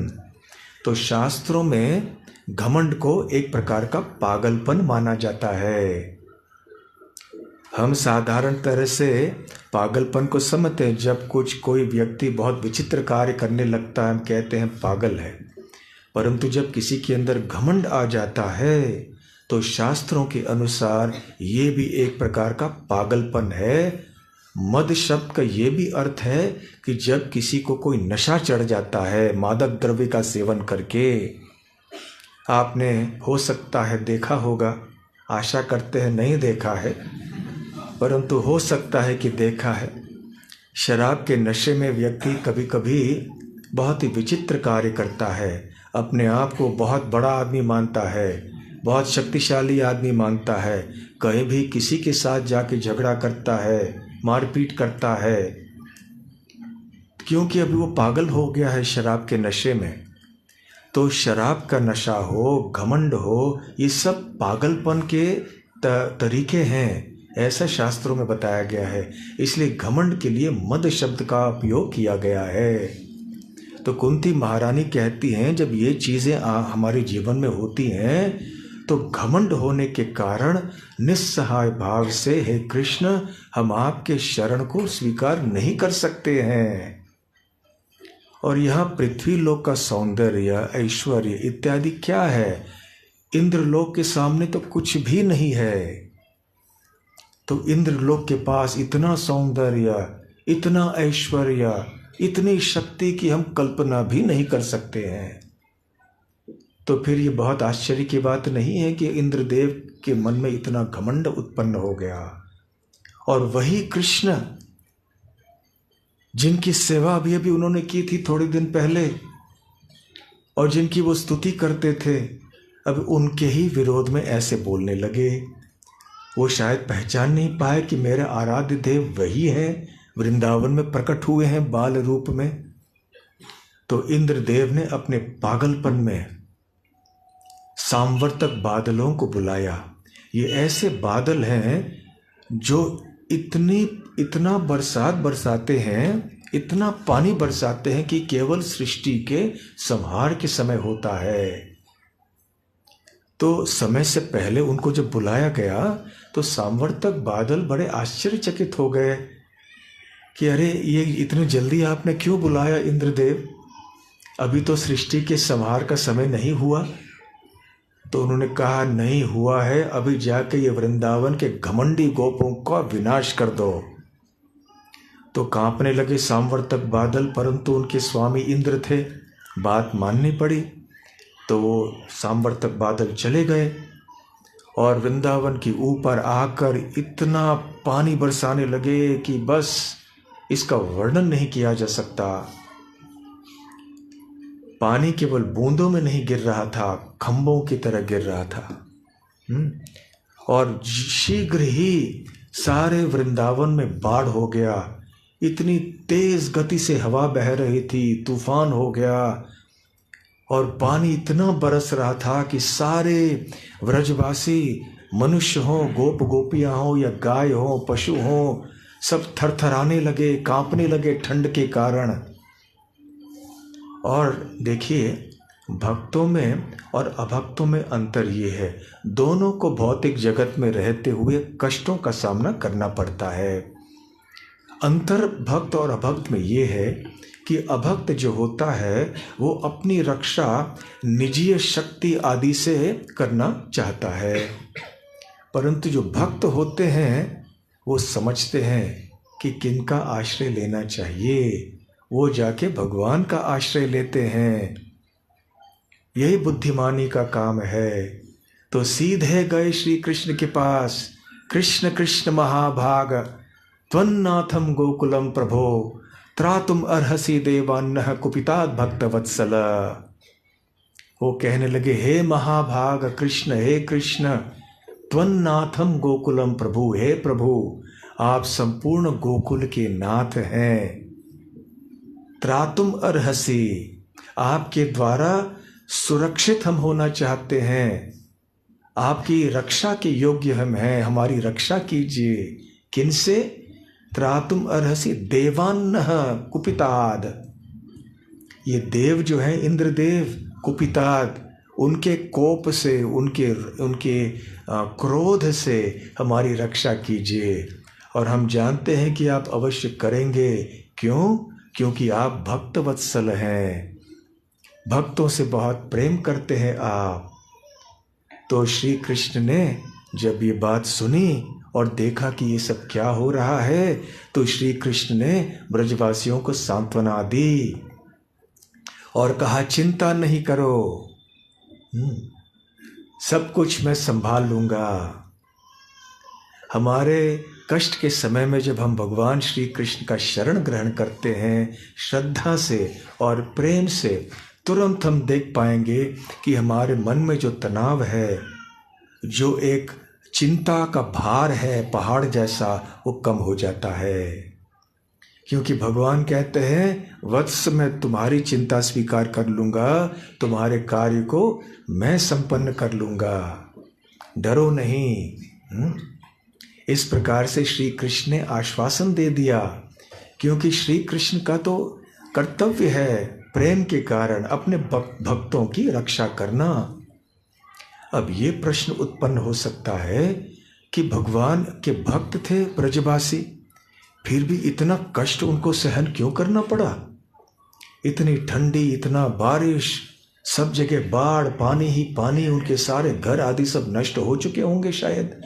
तो शास्त्रों में घमंड को एक प्रकार का पागलपन माना जाता है। हम साधारण तरह से पागलपन को समझते हैं, जब कोई व्यक्ति बहुत विचित्र कार्य करने लगता है, हम कहते हैं पागल है। परंतु जब किसी के अंदर घमंड आ जाता है, तो शास्त्रों के अनुसार ये भी एक प्रकार का पागलपन है। मद शब्द का ये भी अर्थ है कि जब किसी को कोई नशा चढ़ जाता है मादक द्रव्य का सेवन करके। आपने हो सकता है देखा होगा, आशा करते हैं नहीं देखा है, परंतु हो सकता है कि देखा है। शराब के नशे में व्यक्ति कभी कभी बहुत ही विचित्र कार्य करता है, अपने आप को बहुत बड़ा आदमी मानता है, बहुत शक्तिशाली आदमी मानता है, कहीं भी किसी के साथ जाके झगड़ा करता है, मारपीट करता है, क्योंकि अभी वो पागल हो गया है शराब के नशे में। तो शराब का नशा हो, घमंड हो, ये सब पागलपन के तरीके हैं, ऐसा शास्त्रों में बताया गया है। इसलिए घमंड के लिए मद शब्द का उपयोग किया गया है। तो कुंती महारानी कहती हैं जब ये चीज़ें हमारे जीवन में होती हैं तो घमंड होने के कारण निस्सहाय भाव से हे कृष्ण हम आपके शरण को स्वीकार नहीं कर सकते हैं। और यहाँ पृथ्वी लोक का सौंदर्य, ऐश्वर्य इत्यादि क्या है? इंद्रलोक के सामने तो कुछ भी नहीं है। तो इंद्रलोक के पास इतना सौंदर्य, इतना ऐश्वर्य, इतनी शक्ति की हम कल्पना भी नहीं कर सकते हैं। तो फिर ये बहुत आश्चर्य की बात नहीं है कि इंद्रदेव के मन में इतना घमंड उत्पन्न हो गया। और वही कृष्ण जिनकी सेवा अभी उन्होंने की थी थोड़े दिन पहले और जिनकी वो स्तुति करते थे, अब उनके ही विरोध में ऐसे बोलने लगे। वो शायद पहचान नहीं पाए कि मेरे आराध्य देव वही हैं, वृंदावन में प्रकट हुए हैं बाल रूप में। तो इंद्रदेव ने अपने पागलपन में सांवर्तक बादलों को बुलाया। ये ऐसे बादल हैं जो इतना बरसात बरसाते हैं, इतना पानी बरसाते हैं कि केवल सृष्टि के संहार के समय होता है। तो समय से पहले उनको जब बुलाया गया तो सांवर्तक बादल बड़े आश्चर्यचकित हो गए कि अरे ये इतने जल्दी आपने क्यों बुलाया इंद्रदेव, अभी तो सृष्टि के संहार का समय नहीं हुआ। तो उन्होंने कहा नहीं हुआ है, अभी जाके ये वृंदावन के घमंडी गोपों का विनाश कर दो। तो कांपने लगे सांवर्तक बादल, परंतु उनके स्वामी इंद्र थे, बात माननी पड़ी। तो वो सांवर्तक बादल चले गए और वृंदावन के ऊपर आकर इतना पानी बरसाने लगे कि बस इसका वर्णन नहीं किया जा सकता। पानी केवल बूंदों में नहीं गिर रहा था, खंभों की तरह गिर रहा था। और शीघ्र ही सारे वृंदावन में बाढ़ हो गया। इतनी तेज गति से हवा बह रही थी, तूफान हो गया और पानी इतना बरस रहा था कि सारे व्रजवासी मनुष्य हो, गोप गोपियां हो या गाय हो, पशु हो, सब थरथराने लगे, कांपने लगे ठंड के कारण। और देखिए भक्तों में और अभक्तों में अंतर ये है, दोनों को भौतिक जगत में रहते हुए कष्टों का सामना करना पड़ता है। अंतर भक्त और अभक्त में ये है कि अभक्त जो होता है वो अपनी रक्षा निजीय शक्ति आदि से करना चाहता है, परंतु जो भक्त होते हैं वो समझते हैं कि किनका आश्रय लेना चाहिए, वो जाके भगवान का आश्रय लेते हैं। यही बुद्धिमानी का काम है। तो सीधे गए श्री कृष्ण के पास, कृष्ण कृष्ण महाभाग त्वन्नाथम गोकुलम प्रभो त्रातुम अर्हसि देवान्नः कुपितात् भक्त वत्सल। वो कहने लगे हे महाभाग कृष्ण, हे कृष्ण, त्वन्नाथम गोकुलम प्रभु, हे प्रभु आप संपूर्ण गोकुल के नाथ हैं। त्रातुम अर्हसि, आपके द्वारा सुरक्षित हम होना चाहते हैं, आपकी रक्षा के योग्य हम हैं, हमारी रक्षा कीजिए। किनसे? त्रातुम अर्हसि देवान्नः कुपिताद। ये देव जो है इंद्रदेव, कुपिताद, उनके कोप से, उनके क्रोध से हमारी रक्षा कीजिए। और हम जानते हैं कि आप अवश्य करेंगे। क्यों? क्योंकि आप भक्त वत्सल हैं, भक्तों से बहुत प्रेम करते हैं आप। तो श्री कृष्ण ने जब ये बात सुनी और देखा कि ये सब क्या हो रहा है, तो श्री कृष्ण ने ब्रजवासियों को सांत्वना दी और कहा चिंता नहीं करो, सब कुछ मैं संभाल लूंगा। हमारे कष्ट के समय में जब हम भगवान श्री कृष्ण का शरण ग्रहण करते हैं श्रद्धा से और प्रेम से, तुरंत हम देख पाएंगे कि हमारे मन में जो तनाव है, जो एक चिंता का भार है पहाड़ जैसा, वो कम हो जाता है। क्योंकि भगवान कहते हैं वत्स मैं तुम्हारी चिंता स्वीकार कर लूँगा, तुम्हारे कार्य को मैं संपन्न कर लूँगा, डरो नहीं। इस प्रकार से श्री कृष्ण ने आश्वासन दे दिया, क्योंकि श्री कृष्ण का तो कर्तव्य है प्रेम के कारण अपने भक्तों की रक्षा करना। अब ये प्रश्न उत्पन्न हो सकता है कि भगवान के भक्त थे ब्रजवासी, फिर भी इतना कष्ट उनको सहन क्यों करना पड़ा? इतनी ठंडी, इतना बारिश, सब जगह बाढ़, पानी ही पानी, उनके सारे घर आदि सब नष्ट हो चुके होंगे शायद।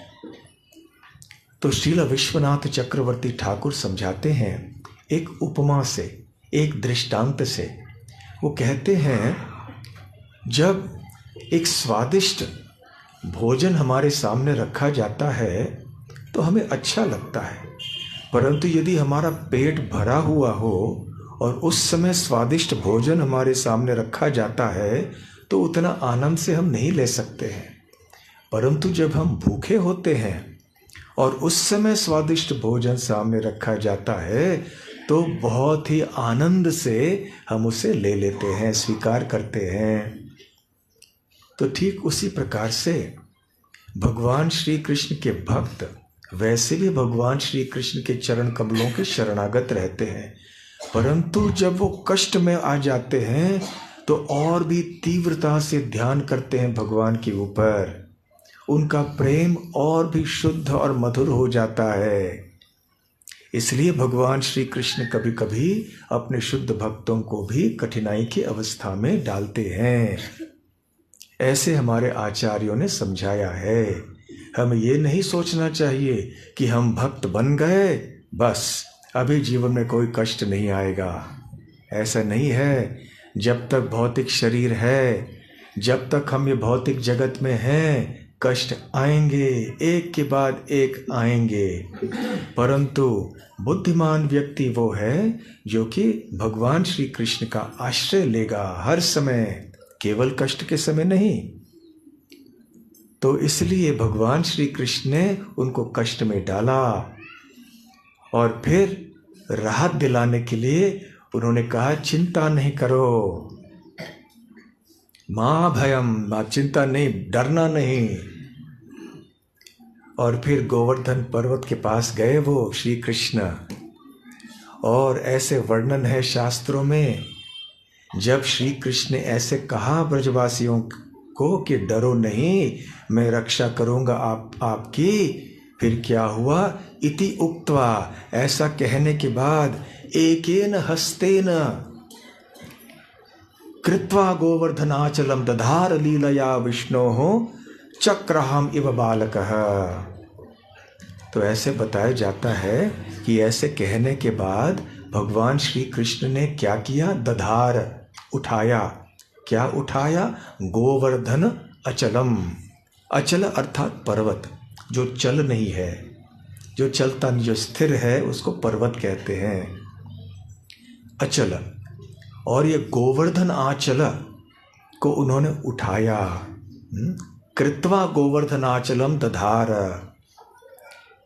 तो श्रील विश्वनाथ चक्रवर्ती ठाकुर समझाते हैं एक उपमा से, एक दृष्टांत से। वो कहते हैं जब एक स्वादिष्ट भोजन हमारे सामने रखा जाता है तो हमें अच्छा लगता है, परंतु यदि हमारा पेट भरा हुआ हो और उस समय स्वादिष्ट भोजन हमारे सामने रखा जाता है तो उतना आनंद से हम नहीं ले सकते हैं। परंतु जब हम भूखे होते हैं और उस समय स्वादिष्ट भोजन सामने रखा जाता है तो बहुत ही आनंद से हम उसे ले लेते हैं, स्वीकार करते हैं। तो ठीक उसी प्रकार से भगवान श्री कृष्ण के भक्त वैसे भी भगवान श्री कृष्ण के चरण कमलों के शरणागत रहते हैं, परंतु जब वो कष्ट में आ जाते हैं तो और भी तीव्रता से ध्यान करते हैं भगवान के ऊपर, उनका प्रेम और भी शुद्ध और मधुर हो जाता है। इसलिए भगवान श्री कृष्ण कभी कभी अपने शुद्ध भक्तों को भी कठिनाई की अवस्था में डालते हैं। ऐसे हमारे आचार्यों ने समझाया है। हमें ये नहीं सोचना चाहिए कि हम भक्त बन गए बस अभी जीवन में कोई कष्ट नहीं आएगा। ऐसा नहीं है। जब तक भौतिक शरीर है, जब तक हम ये भौतिक जगत में हैं, कष्ट आएंगे, एक के बाद एक आएंगे, परंतु बुद्धिमान व्यक्ति वो है जो कि भगवान श्री कृष्ण का आश्रय लेगा हर समय, केवल कष्ट के समय नहीं। तो इसलिए भगवान श्री कृष्ण ने उनको कष्ट में डाला और फिर राहत दिलाने के लिए उन्होंने कहा चिंता नहीं करो, मां भयम, चिंता नहीं, डरना नहीं। और फिर गोवर्धन पर्वत के पास गए वो श्री कृष्ण, और ऐसे वर्णन है शास्त्रों में, जब श्री कृष्ण ने ऐसे कहा ब्रजवासियों को कि डरो नहीं, मैं रक्षा करूंगा आपकी, फिर क्या हुआ? इति उक्त्वा, ऐसा कहने के बाद एकेन हस्तेन कृत्वा गोवर्धनाचलम दधार लीलया विष्णोः चक्रहम इव बालकः। तो ऐसे बताया जाता है कि ऐसे कहने के बाद भगवान श्री कृष्ण ने क्या किया? दधार, उठाया। क्या उठाया? गोवर्धन अचलम। अचल अर्थात पर्वत, जो चल नहीं है, जो चलता नहीं, जो स्थिर है, उसको पर्वत कहते हैं, अचल। और ये गोवर्धन आचल को उन्होंने उठाया। कृत्वा गोवर्धनाचलम दधार।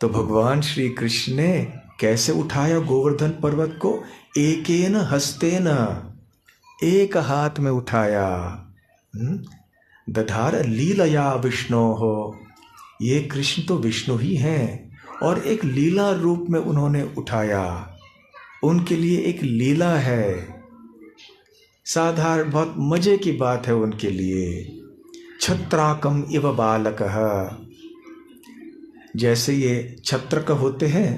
तो भगवान श्री कृष्ण ने कैसे उठाया गोवर्धन पर्वत को? एकेन हस्तेन, एक हाथ में उठाया। दधार लीलया विष्णोः, ये कृष्ण तो विष्णु ही हैं और एक लीला रूप में उन्होंने उठाया। उनके लिए एक लीला है, साधारण बहुत मजे की बात है उनके लिए। छत्राकम इव बालकः, जैसे ये छत्रक होते हैं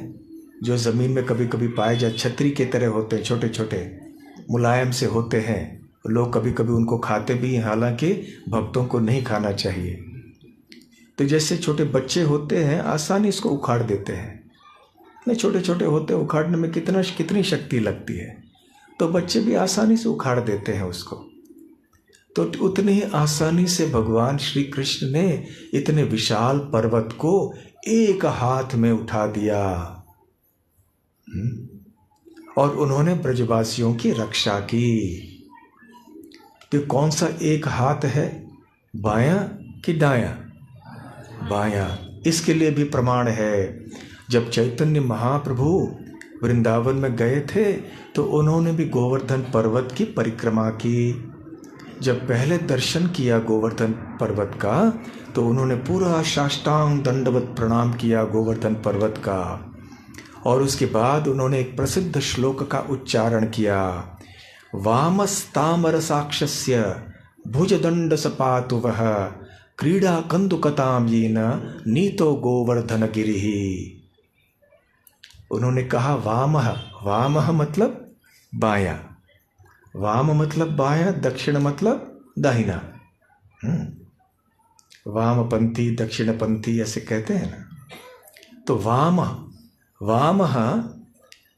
जो ज़मीन में कभी कभी पाए जाए, छतरी के तरह होते हैं, छोटे छोटे मुलायम से होते हैं। लोग कभी कभी उनको खाते भी हैं, हालांकि भक्तों को नहीं खाना चाहिए। तो जैसे छोटे बच्चे होते हैं आसानी इसको उखाड़ देते हैं, नहीं छोटे छोटे होते हैं, उखाड़ने में कितनी शक्ति लगती है, तो बच्चे भी आसानी से उखाड़ देते हैं उसको। तो उतनी ही आसानी से भगवान श्री कृष्ण ने इतने विशाल पर्वत को एक हाथ में उठा दिया और उन्होंने ब्रजवासियों की रक्षा की। तो कौन सा एक हाथ है, बायां कि दायां? बायां। इसके लिए भी प्रमाण है, जब चैतन्य महाप्रभु वृंदावन में गए थे तो उन्होंने भी गोवर्धन पर्वत की परिक्रमा की। जब पहले दर्शन किया गोवर्धन पर्वत का तो उन्होंने पूरा साष्टांग दंडवत प्रणाम किया गोवर्धन पर्वत का, और उसके बाद उन्होंने एक प्रसिद्ध श्लोक का उच्चारण किया, वामस्तामरसाक्षस्य भुजदंड सपातु वह क्रीड़ा कंदुकताम येन नीतो गोवर्धन गिरिः। उन्होंने कहा वामः, वामः मतलब बायां, वाम मतलब बायां, दक्षिण मतलब दाहिना। वामपंथी दक्षिणपंथी ऐसे कहते हैं ना। तो वाम, वामः,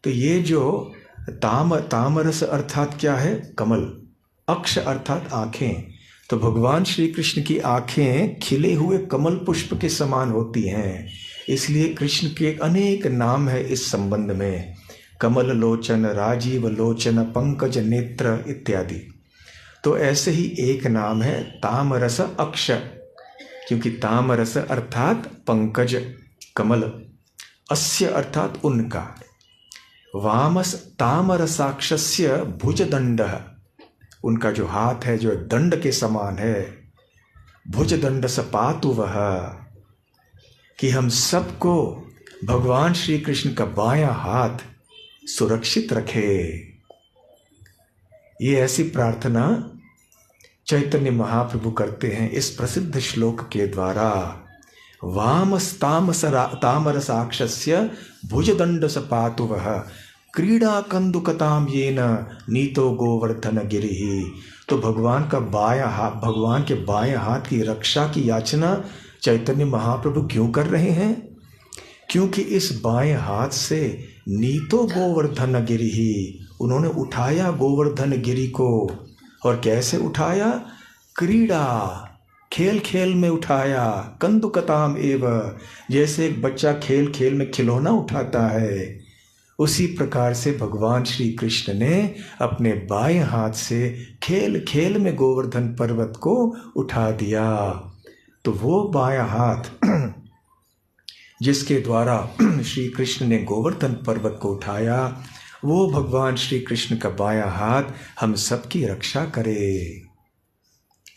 तो ये जो तामरस अर्थात क्या है? कमल। अक्ष अर्थात आँखें। तो भगवान श्री कृष्ण की आँखें खिले हुए कमल पुष्प के समान होती हैं, इसलिए कृष्ण के अनेक नाम है इस संबंध में, कमल लोचन, राजीव लोचन, पंकज नेत्र इत्यादि। तो ऐसे ही एक नाम है तामरस अक्ष, क्योंकि तामरस अर्थात पंकज कमल, अस्य अर्थात उनका। वामस तामरसाक्षस्य भुजदंड, उनका जो हाथ है जो दंड के समान है, भुजदंड सपातु वह, कि हम सबको भगवान श्री कृष्ण का बायां हाथ सुरक्षित रखे। ये ऐसी प्रार्थना चैतन्य महाप्रभु करते हैं इस प्रसिद्ध श्लोक के द्वारा। वामस्तामरसाक्षस्य भुजदंड सपातु वह क्रीड़ा कंदुकताम येन नीतो गोवर्धन गिरिः। तो भगवान का बायां हाथ, भगवान के बायां हाथ की रक्षा की याचना चैतन्य महाप्रभु क्यों कर रहे हैं? क्योंकि इस बाएं हाथ से नीतो गोवर्धन गिरिः, उन्होंने उठाया गोवर्धन गिरि को। और कैसे उठाया? क्रीड़ा, खेल खेल में उठाया, कंदुकताम एव, जैसे एक बच्चा खेल खेल में खिलौना उठाता है, उसी प्रकार से भगवान श्री कृष्ण ने अपने बाएं हाथ से खेल खेल में गोवर्धन पर्वत को उठा दिया। तो वो बायां हाथ जिसके द्वारा श्री कृष्ण ने गोवर्धन पर्वत को उठाया, वो भगवान श्री कृष्ण का बायां हाथ हम सबकी रक्षा करे।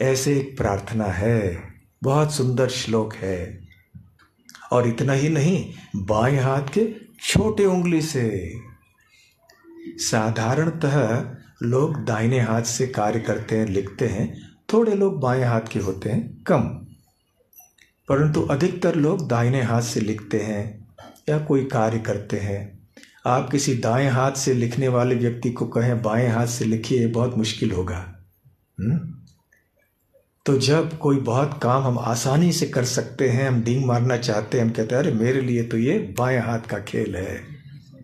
ऐसे एक प्रार्थना है, बहुत सुंदर श्लोक है। और इतना ही नहीं, बाएं हाथ के छोटे उंगली से। साधारणतः लोग दाहिने हाथ से कार्य करते हैं, लिखते हैं, थोड़े लोग बाएं हाथ के होते हैं, कम, परंतु अधिकतर लोग दाहिने हाथ से लिखते हैं या कोई कार्य करते हैं। आप किसी दाएं हाथ से लिखने वाले व्यक्ति को कहें बाएं हाथ से लिखिए, बहुत मुश्किल होगा। तो जब कोई बहुत काम हम आसानी से कर सकते हैं, हम डींग मारना चाहते हैं, हम कहते हैं अरे मेरे लिए तो ये बाएं हाथ का खेल है।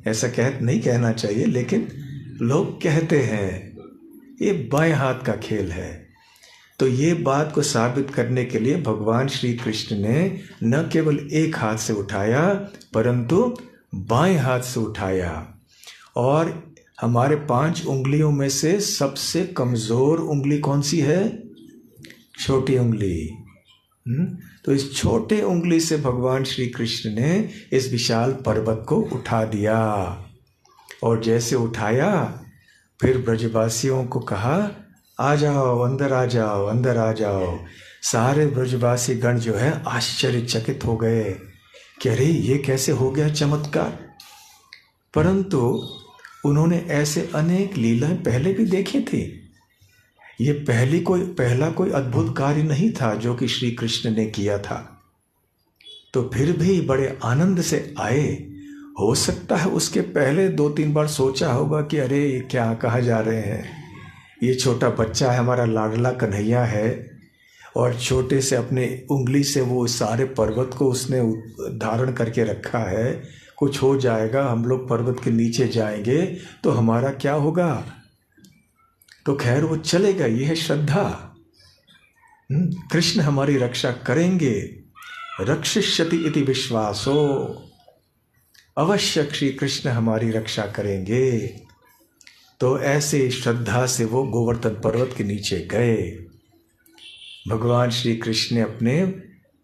ऐसा नहीं कहना चाहिए, लेकिन लोग कहते हैं ये बाएं हाथ का खेल है। तो ये बात को साबित करने के लिए भगवान श्री कृष्ण ने न केवल एक हाथ से उठाया, परंतु बाएं हाथ से उठाया। और हमारे 5 उंगलियों में से सबसे कमज़ोर उंगली कौन सी है? छोटी उंगली। तो इस छोटे उंगली से भगवान श्री कृष्ण ने इस विशाल पर्वत को उठा दिया। और जैसे उठाया, फिर ब्रजवासियों को कहा आ जाओ, अंदर आ जाओ, अंदर आ जाओ। सारे ब्रजवासी गण जो है आश्चर्यचकित हो गए कि अरे ये कैसे हो गया चमत्कार। परंतु उन्होंने ऐसे अनेक लीलाएं पहले भी देखी थी। ये पहला कोई अद्भुत कार्य नहीं था जो कि श्री कृष्ण ने किया था। तो फिर भी बड़े आनंद से आए। हो सकता है उसके पहले 2-3 बार सोचा होगा कि अरे ये क्या, कहाँ जा रहे हैं, ये छोटा बच्चा है, हमारा लाडला कन्हैया है, और छोटे से अपने उंगली से वो सारे पर्वत को उसने धारण करके रखा है, कुछ हो जाएगा, हम लोग पर्वत के नीचे जाएंगे तो हमारा क्या होगा। तो खैर वो चलेगा, ये है श्रद्धा। कृष्ण हमारी रक्षा करेंगे, रक्षिष्यति इति विश्वासो, अवश्य श्री कृष्ण हमारी रक्षा करेंगे। तो ऐसे श्रद्धा से वो गोवर्धन पर्वत के नीचे गए। भगवान श्री कृष्ण ने अपने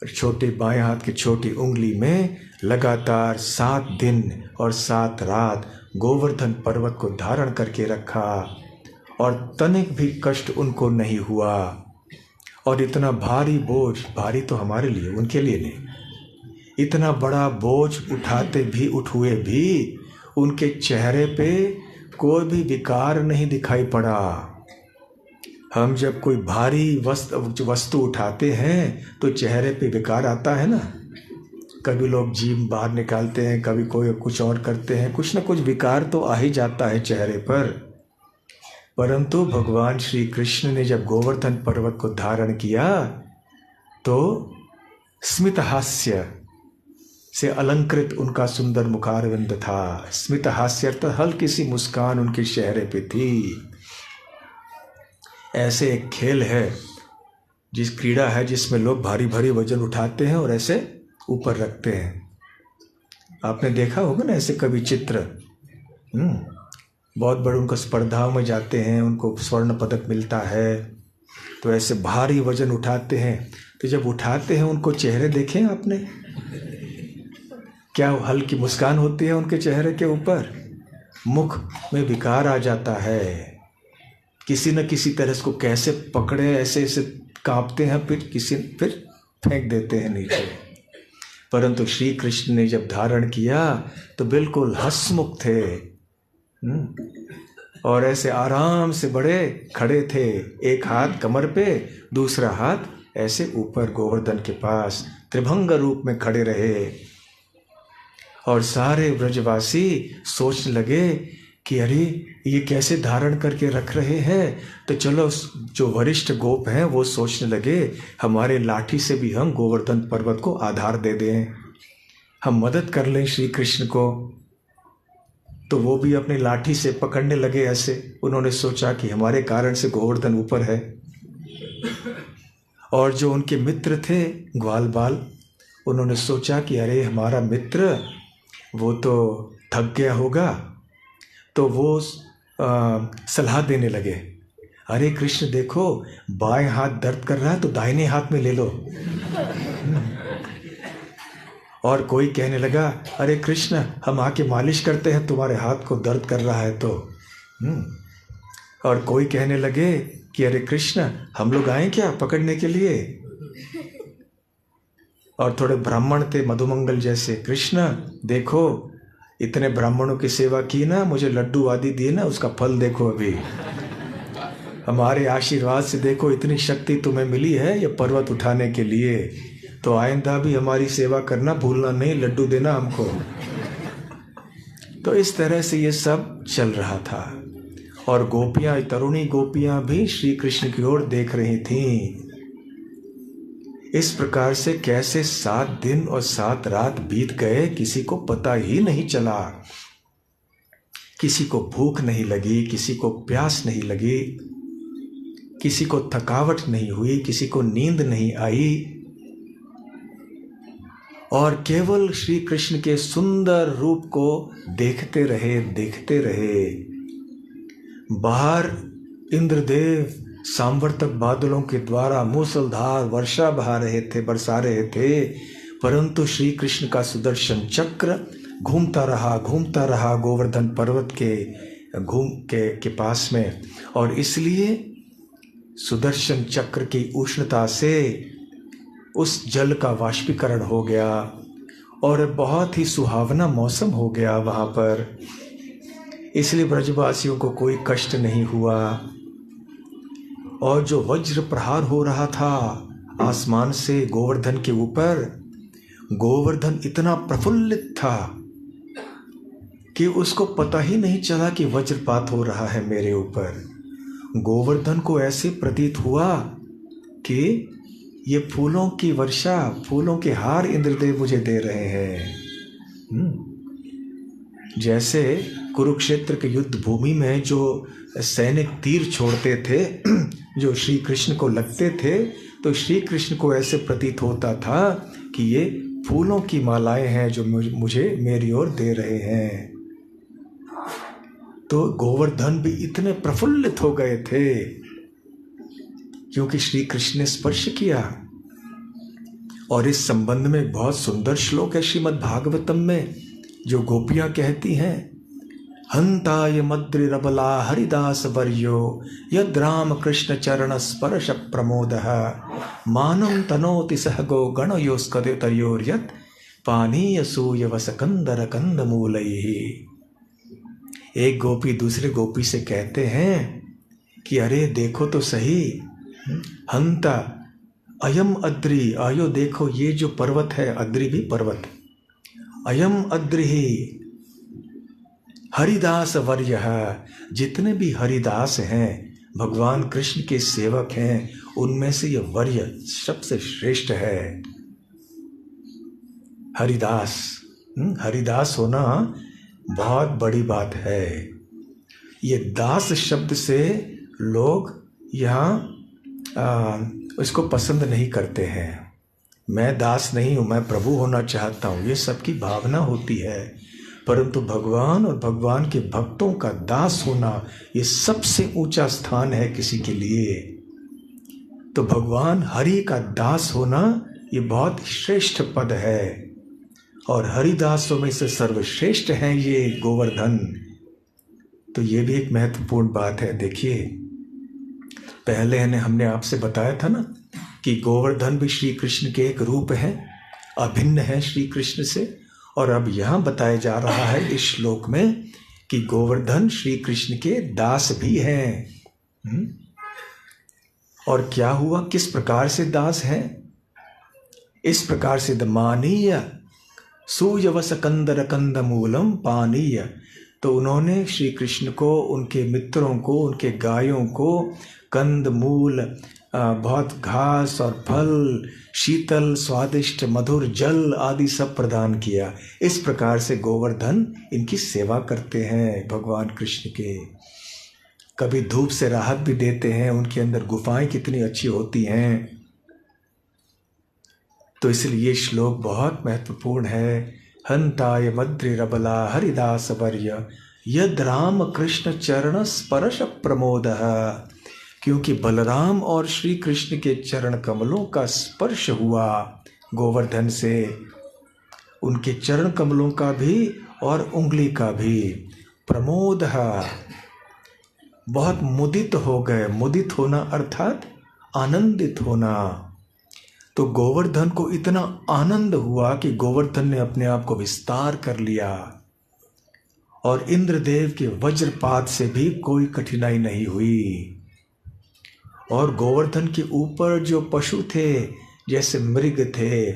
छोटे बाएं हाथ की छोटी उंगली में लगातार 7 दिन और 7 रात गोवर्धन पर्वत को धारण करके रखा और तनिक भी कष्ट उनको नहीं हुआ। और इतना भारी बोझ, भारी तो हमारे लिए, उनके लिए नहीं, इतना बड़ा बोझ उठुए भी उनके चेहरे पे कोई भी विकार नहीं दिखाई पड़ा। हम जब कोई भारी वस्तु उठाते हैं तो चेहरे पे विकार आता है ना। कभी लोग जीभ बाहर निकालते हैं, कभी कोई कुछ और करते हैं, कुछ ना कुछ विकार तो आ ही जाता है चेहरे पर। परंतु भगवान श्री कृष्ण ने जब गोवर्धन पर्वत को धारण किया तो स्मित हास्य से अलंकृत उनका सुंदर मुखारविंद था। स्मित हास्य अर्थात हल्की सी मुस्कान उनके चेहरे पे थी। ऐसे एक खेल है, क्रीड़ा है जिसमें लोग भारी भारी वजन उठाते हैं और ऐसे ऊपर रखते हैं। आपने देखा होगा ना ऐसे कभी चित्र। बहुत बड़े उनको स्पर्धाओं में जाते हैं, उनको स्वर्ण पदक मिलता है, तो ऐसे भारी वजन उठाते हैं। तो जब उठाते हैं उनको चेहरे देखे आपने, क्या हल्की मुस्कान होती है उनके चेहरे के ऊपर, मुख में विकार आ जाता है। किसी न किसी तरह इसको कैसे पकड़े, ऐसे ऐसे कांपते हैं, फिर फेंक देते हैं नीचे। परंतु श्री कृष्ण ने जब धारण किया तो बिल्कुल हंसमुख थे और ऐसे आराम से बड़े खड़े थे। एक हाथ कमर पे, दूसरा हाथ ऐसे ऊपर गोवर्धन के पास त्रिभंग रूप में खड़े रहे। और सारे ब्रजवासी सोचने लगे कि अरे ये कैसे धारण करके रख रहे हैं। तो चलो जो वरिष्ठ गोप हैं वो सोचने लगे हमारे लाठी से भी हम गोवर्धन पर्वत को आधार दे दें, हम मदद कर लें श्री कृष्ण को। तो वो भी अपनी लाठी से पकड़ने लगे ऐसे। उन्होंने सोचा कि हमारे कारण से गोवर्धन ऊपर है। और जो उनके मित्र थे ग्वाल बाल, उन्होंने सोचा कि अरे हमारा मित्र वो तो थक गया होगा, तो वो सलाह देने लगे, अरे कृष्ण देखो बाएं हाथ दर्द कर रहा है तो दाहिने हाथ में ले लो। और कोई कहने लगा अरे कृष्ण हम आके मालिश करते हैं, तुम्हारे हाथ को दर्द कर रहा है तो। और कोई कहने लगे कि अरे कृष्ण हम लोग आए क्या पकड़ने के लिए। और थोड़े ब्राह्मण थे मधुमंगल जैसे, कृष्ण देखो इतने ब्राह्मणों की सेवा की ना, मुझे लड्डू आदि दिए ना, उसका फल देखो अभी। हमारे आशीर्वाद से देखो इतनी शक्ति तुम्हें मिली है ये पर्वत उठाने के लिए, तो आइंदा भी हमारी सेवा करना भूलना नहीं, लड्डू देना हमको। तो इस तरह से ये सब चल रहा था। और गोपियां, तरुणी गोपियां भी श्री कृष्ण की ओर देख रही थीं। इस प्रकार से कैसे 7 दिन और 7 रात बीत गए किसी को पता ही नहीं चला। किसी को भूख नहीं लगी, किसी को प्यास नहीं लगी, किसी को थकावट नहीं हुई, किसी को नींद नहीं आई। और केवल श्री कृष्ण के सुंदर रूप को देखते रहे। बाहर इंद्रदेव सांवर्तक बादलों के द्वारा मूसलधार वर्षा बरसा रहे थे, परंतु श्री कृष्ण का सुदर्शन चक्र घूमता रहा गोवर्धन पर्वत के पास में। और इसलिए सुदर्शन चक्र की उष्णता से उस जल का वाष्पीकरण हो गया और बहुत ही सुहावना मौसम हो गया वहाँ पर। इसलिए ब्रजवासियों को कोई कष्ट नहीं हुआ। और जो वज्र प्रहार हो रहा था आसमान से गोवर्धन के ऊपर, गोवर्धन इतना प्रफुल्लित था कि उसको पता ही नहीं चला कि वज्रपात हो रहा है मेरे ऊपर। गोवर्धन को ऐसे प्रतीत हुआ कि ये फूलों की वर्षा, फूलों के हार इंद्रदेव मुझे दे रहे हैं। जैसे कुरुक्षेत्र के युद्ध भूमि में जो सैनिक तीर छोड़ते थे जो श्री कृष्ण को लगते थे, तो श्री कृष्ण को ऐसे प्रतीत होता था कि ये फूलों की मालाएं हैं जो मुझे मेरी ओर दे रहे हैं। तो गोवर्धन भी इतने प्रफुल्लित हो गए थे क्योंकि श्री कृष्ण ने स्पर्श किया। और इस संबंध में बहुत सुंदर श्लोक है श्रीमद् भागवतम में, जो गोपियां कहती हैं हंताय मद्रिरबला हरिदास वर्यो यद राम कृष्ण चरण स्पर्श प्रमोदः मानं तनोति सहगो गणयोस्कदयोर्यत् पानीय सूय वसकंदर कंदमूलैः। एक गोपी दूसरे गोपी से कहते हैं कि अरे देखो तो सही, हंता अयम अद्रि, आयो देखो ये जो पर्वत है, अद्रि भी पर्वत, अयम अद्रि हरिदास वर्य, जितने भी हरिदास हैं भगवान कृष्ण के सेवक हैं, उनमें से ये वर्य सबसे श्रेष्ठ है। हरिदास, हरिदास होना बहुत बड़ी बात है। ये दास शब्द से लोग यहाँ इसको पसंद नहीं करते हैं। मैं दास नहीं हूँ, मैं प्रभु होना चाहता हूँ, ये सबकी भावना होती है। परंतु भगवान और भगवान के भक्तों का दास होना ये सबसे ऊंचा स्थान है किसी के लिए। तो भगवान हरि का दास होना ये बहुत श्रेष्ठ पद है। और हरिदासों में से सर्वश्रेष्ठ हैं ये गोवर्धन। तो ये भी एक महत्वपूर्ण बात है। देखिए, पहले हमने आपसे बताया था ना कि गोवर्धन भी श्री कृष्ण के एक रूप है, अभिन्न है श्री कृष्ण से। और अब यहाँ बताया जा रहा है इस श्लोक में कि गोवर्धन श्री कृष्ण के दास भी हैं। और क्या हुआ, किस प्रकार से दास हैं? इस प्रकार से मानीय सूयवस कंदर कंदमूलम पानीय। तो उन्होंने श्री कृष्ण को, उनके मित्रों को, उनके गायों को कंद मूल, बहुत घास और फल, शीतल स्वादिष्ट मधुर जल आदि सब प्रदान किया। इस प्रकार से गोवर्धन इनकी सेवा करते हैं भगवान कृष्ण के। कभी धूप से राहत भी देते हैं, उनके अंदर गुफाएं कितनी अच्छी होती हैं। तो इसलिए ये श्लोक बहुत महत्वपूर्ण है। हंताय मद्रिरबला हरिदास वर्य यद राम कृष्ण चरण स्पर्श प्रमोदः। क्योंकि बलराम और श्री कृष्ण के चरण कमलों का स्पर्श हुआ गोवर्धन से, उनके चरण कमलों का भी और उंगली का भी। प्रमोद, बहुत मुदित हो गए। मुदित होना अर्थात आनंदित होना। तो गोवर्धन को इतना आनंद हुआ कि गोवर्धन ने अपने आप को विस्तार कर लिया और इंद्रदेव के वज्रपात से भी कोई कठिनाई नहीं हुई। और गोवर्धन के ऊपर जो पशु थे, जैसे मृग थे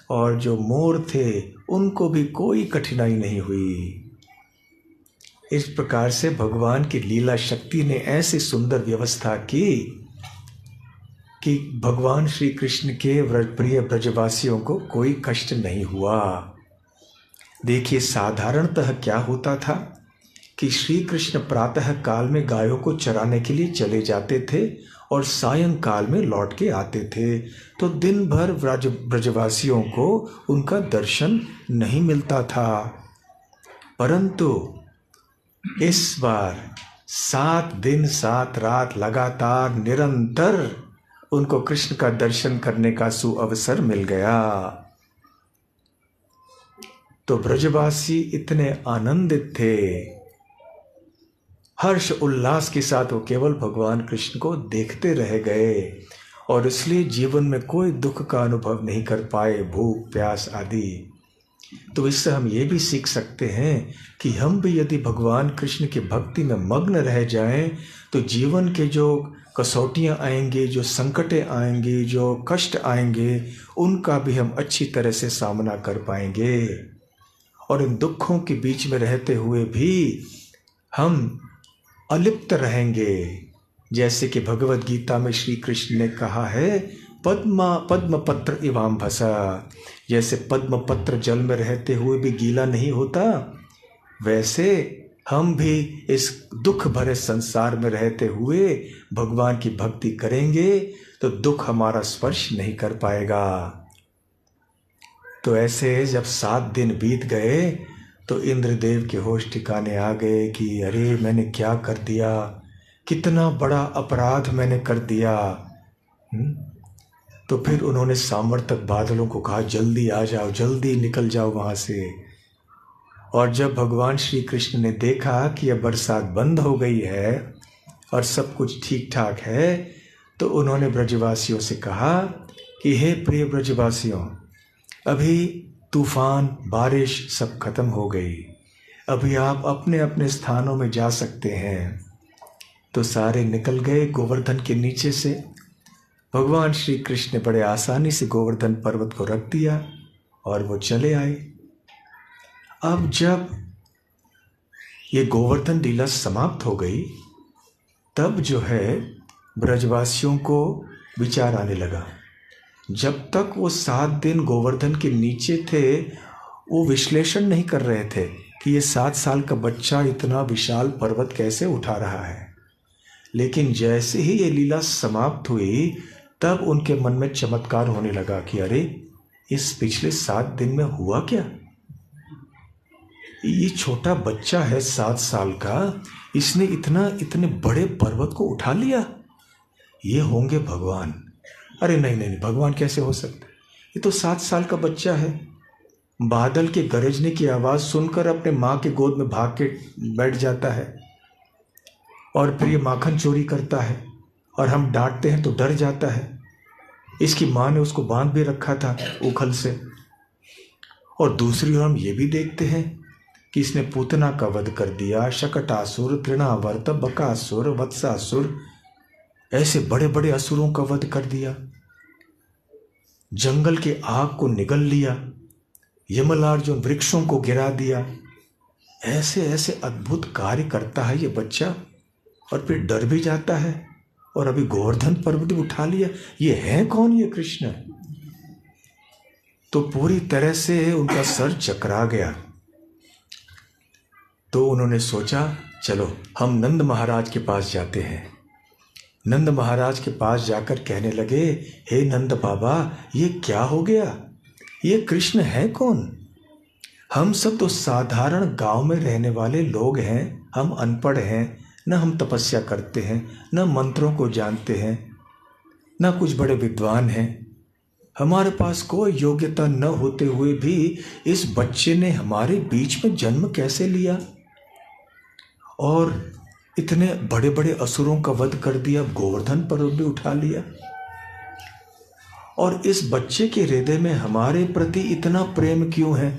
और जो मोर थे, उनको भी कोई कठिनाई नहीं हुई। इस प्रकार से भगवान की लीला शक्ति ने ऐसी सुंदर व्यवस्था की कि भगवान श्री कृष्ण के प्रिय ब्रजवासियों को कोई कष्ट नहीं हुआ। देखिए, साधारणतः क्या होता था कि श्री कृष्ण प्रातः काल में गायों को चराने के लिए चले जाते थे और सायंकाल में लौट के आते थे। तो दिन भर ब्रजवासियों को उनका दर्शन नहीं मिलता था। परंतु इस बार 7 दिन 7 रात लगातार निरंतर उनको कृष्ण का दर्शन करने का सुअवसर मिल गया। तो ब्रजवासी इतने आनंदित थे, हर्ष उल्लास के साथ वो केवल भगवान कृष्ण को देखते रह गए और इसलिए जीवन में कोई दुख का अनुभव नहीं कर पाए, भूख प्यास आदि। तो इससे हम ये भी सीख सकते हैं कि हम भी यदि भगवान कृष्ण की भक्ति में मग्न रह जाएं तो जीवन के जो कसौटियाँ आएंगी, जो संकटें आएंगी, जो कष्ट आएंगे, उनका भी हम अच्छी तरह से सामना कर पाएंगे। और इन दुखों के बीच में रहते हुए भी हम अलिप्त रहेंगे। जैसे कि भगवद गीता में श्री कृष्ण ने कहा है, पद्म पत्र इवाम्भसा। जैसे पद्म पत्र जल में रहते हुए भी गीला नहीं होता, वैसे हम भी इस दुख भरे संसार में रहते हुए भगवान की भक्ति करेंगे तो दुख हमारा स्पर्श नहीं कर पाएगा। तो ऐसे जब 7 दिन बीत गए तो इंद्रदेव के होश ठिकाने आ गए कि अरे मैंने क्या कर दिया, कितना बड़ा अपराध मैंने कर दिया। तो फिर उन्होंने सामर्थक बादलों को कहा, जल्दी आ जाओ, जल्दी निकल जाओ वहाँ से। और जब भगवान श्री कृष्ण ने देखा कि यह बरसात बंद हो गई है और सब कुछ ठीक ठाक है, तो उन्होंने ब्रजवासियों से कहा कि हे प्रिय ब्रजवासियों, अभी तूफान बारिश सब खत्म हो गई, अभी आप अपने अपने स्थानों में जा सकते हैं। तो सारे निकल गए गोवर्धन के नीचे से। भगवान श्री कृष्ण ने बड़े आसानी से गोवर्धन पर्वत को रख दिया और वो चले आए। अब जब ये गोवर्धन लीला समाप्त हो गई, तब जो है ब्रजवासियों को विचार आने लगा। जब तक वो 7 दिन गोवर्धन के नीचे थे, वो विश्लेषण नहीं कर रहे थे कि ये 7 साल का बच्चा इतना विशाल पर्वत कैसे उठा रहा है। लेकिन जैसे ही ये लीला समाप्त हुई, तब उनके मन में चमत्कार होने लगा कि अरे, इस पिछले 7 दिन में हुआ क्या? ये छोटा बच्चा है 7 साल का, इसने इतने बड़े पर्वत को उठा लिया। ये होंगे भगवान। अरे नहीं नहीं, भगवान कैसे हो सकते? ये तो 7 साल का बच्चा है। बादल के गरजने की आवाज़ सुनकर अपने माँ के गोद में भाग के बैठ जाता है और फिर ये माखन चोरी करता है और हम डांटते हैं तो डर जाता है। इसकी माँ ने उसको बांध भी रखा था उखल से। और दूसरी ओर हम ये भी देखते हैं कि इसने पूतना का वध कर दिया, शकटासुर, तृणावर्त, बकासुर, वत्सासुर, ऐसे बड़े बड़े असुरों का वध कर दिया। जंगल के आग को निगल लिया, यमलार्जुन वृक्षों को गिरा दिया। ऐसे ऐसे अद्भुत कार्य करता है ये बच्चा, और फिर डर भी जाता है। और अभी गोवर्धन पर्वत उठा लिया। ये है कौन ये कृष्ण? तो पूरी तरह से उनका सर चकरा गया। तो उन्होंने सोचा, चलो हम नंद महाराज के पास जाते हैं। नंद महाराज के पास जाकर कहने लगे, हे नंद बाबा, ये क्या हो गया? ये कृष्ण है कौन? हम सब तो साधारण गांव में रहने वाले लोग हैं, हम अनपढ़ हैं, न हम तपस्या करते हैं, न मंत्रों को जानते हैं, न कुछ बड़े विद्वान हैं। हमारे पास कोई योग्यता न होते हुए भी इस बच्चे ने हमारे बीच में जन्म कैसे लिया और इतने बड़े बड़े असुरों का वध कर दिया, गोवर्धन पर्वत भी उठा लिया। और इस बच्चे के हृदय में हमारे प्रति इतना प्रेम क्यों है?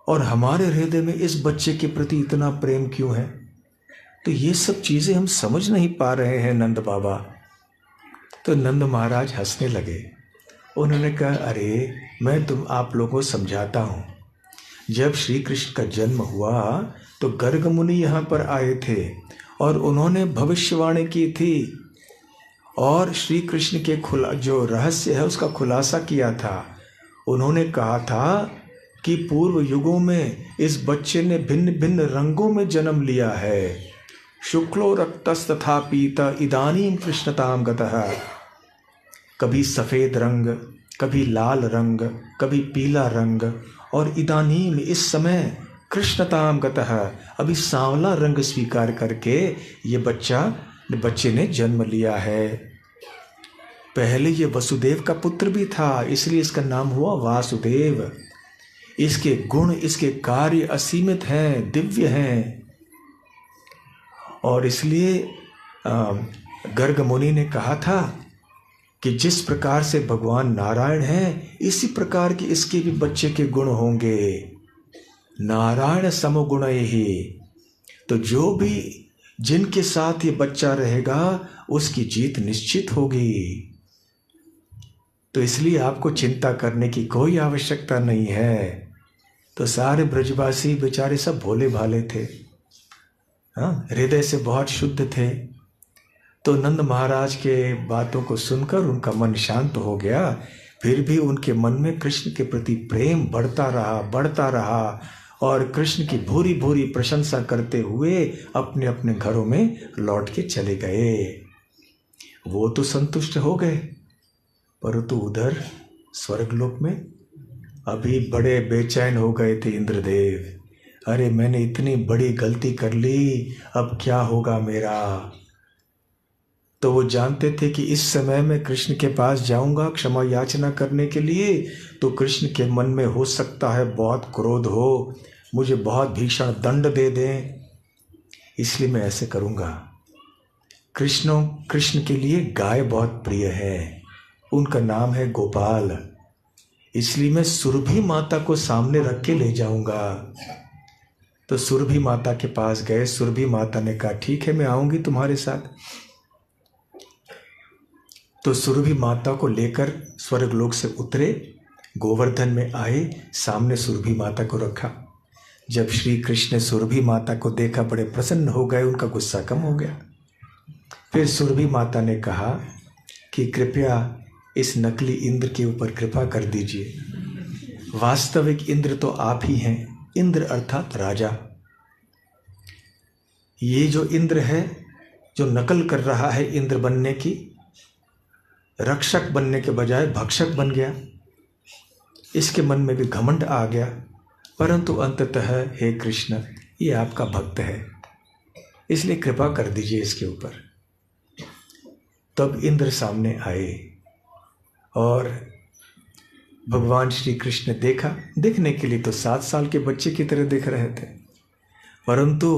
और हमारे हृदय में इस बच्चे के प्रति इतना प्रेम क्यों है? तो ये सब चीज़ें हम समझ नहीं पा रहे हैं नंद बाबा। तो नंद महाराज हंसने लगे। उन्होंने कहा, अरे मैं आप लोगों को समझाता हूँ। जब श्री कृष्ण का जन्म हुआ तो गर्ग मुनि यहाँ पर आए थे और उन्होंने भविष्यवाणी की थी और श्री कृष्ण के जो रहस्य है उसका खुलासा किया था। उन्होंने कहा था कि पूर्व युगों में इस बच्चे ने भिन्न भिन्न रंगों में जन्म लिया है। शुक्लो रक्तस्तथा पीता इदानीं कृष्णतां गतः। कभी सफ़ेद रंग, कभी लाल रंग, कभी पीला रंग, और इदानीं इस समय कृष्णतां गतः, अभी सांवला रंग स्वीकार करके ये बच्चे ने जन्म लिया है। पहले ये वसुदेव का पुत्र भी था, इसलिए इसका नाम हुआ वासुदेव। इसके गुण, इसके कार्य असीमित हैं, दिव्य हैं। और इसलिए गर्ग मुनि ने कहा था कि जिस प्रकार से भगवान नारायण हैं, इसी प्रकार के इसके भी बच्चे के गुण होंगे। नारायण समगुणैहि। तो जो भी जिनके साथ ये बच्चा रहेगा उसकी जीत निश्चित होगी। तो इसलिए आपको चिंता करने की कोई आवश्यकता नहीं है। तो सारे ब्रजवासी बेचारे सब भोले भाले थे, हाँ, हृदय से बहुत शुद्ध थे। तो नंद महाराज के बातों को सुनकर उनका मन शांत हो गया। फिर भी उनके मन में कृष्ण के प्रति प्रेम बढ़ता रहा और कृष्ण की भूरी भूरी प्रशंसा करते हुए अपने अपने घरों में लौट के चले गए। वो तो संतुष्ट हो गए, परंतु उधर स्वर्गलोक में अभी बड़े बेचैन हो गए थे इंद्रदेव। अरे मैंने इतनी बड़ी गलती कर ली, अब क्या होगा मेरा। तो वो जानते थे कि इस समय मैं कृष्ण के पास जाऊंगा क्षमा याचना करने के लिए, तो कृष्ण के मन में हो सकता है बहुत क्रोध हो, मुझे बहुत भीषण दंड दे दें, इसलिए मैं ऐसे करूँगा। कृष्ण के लिए गाय बहुत प्रिय है, उनका नाम है गोपाल, इसलिए मैं सुरभि माता को सामने रख के ले जाऊंगा। तो सुरभि माता के पास गए। सुरभि माता ने कहा ठीक है, मैं आऊंगी तुम्हारे साथ। तो सुरभि माता को लेकर स्वर्गलोक से उतरे, गोवर्धन में आए, सामने सुरभि माता को रखा। जब श्री कृष्ण ने सुरभि माता को देखा, बड़े प्रसन्न हो गए, उनका गुस्सा कम हो गया। फिर सुरभि माता ने कहा कि कृपया इस नकली इंद्र के ऊपर कृपा कर दीजिए, वास्तविक इंद्र तो आप ही हैं, इंद्र अर्थात राजा। ये जो इंद्र है, जो नकल कर रहा है इंद्र बनने की, रक्षक बनने के बजाय भक्षक बन गया, इसके मन में भी घमंड आ गया। परंतु अंततः हे कृष्ण, ये आपका भक्त है, इसलिए कृपा कर दीजिए इसके ऊपर। तब इंद्र सामने आए और भगवान श्री कृष्ण देखा। देखने के लिए तो 7 साल के बच्चे की तरह दिख रहे थे, परंतु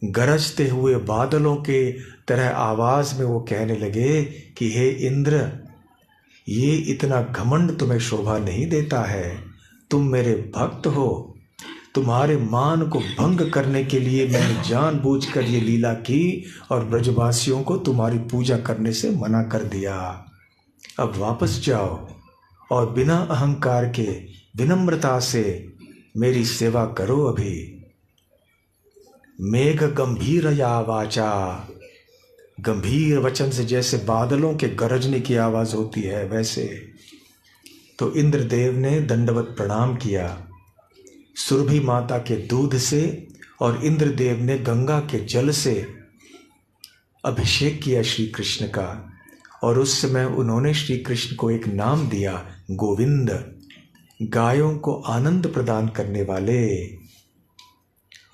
गरजते हुए बादलों के तरह आवाज में वो कहने लगे कि हे इंद्र, ये इतना घमंड तुम्हें शोभा नहीं देता है। तुम मेरे भक्त हो, तुम्हारे मान को भंग करने के लिए मैंने जानबूझकर ये लीला की और ब्रजवासियों को तुम्हारी पूजा करने से मना कर दिया। अब वापस जाओ और बिना अहंकार के विनम्रता से मेरी सेवा करो। अभी मेघ गंभीर या वाचा, गंभीर वचन से जैसे बादलों के गरजने की आवाज होती है वैसे। तो इंद्रदेव ने दंडवत प्रणाम किया। सुरभि माता के दूध से और इंद्रदेव ने गंगा के जल से अभिषेक किया श्री कृष्ण का, और उस समय उन्होंने श्री कृष्ण को एक नाम दिया, गोविंद, गायों को आनंद प्रदान करने वाले।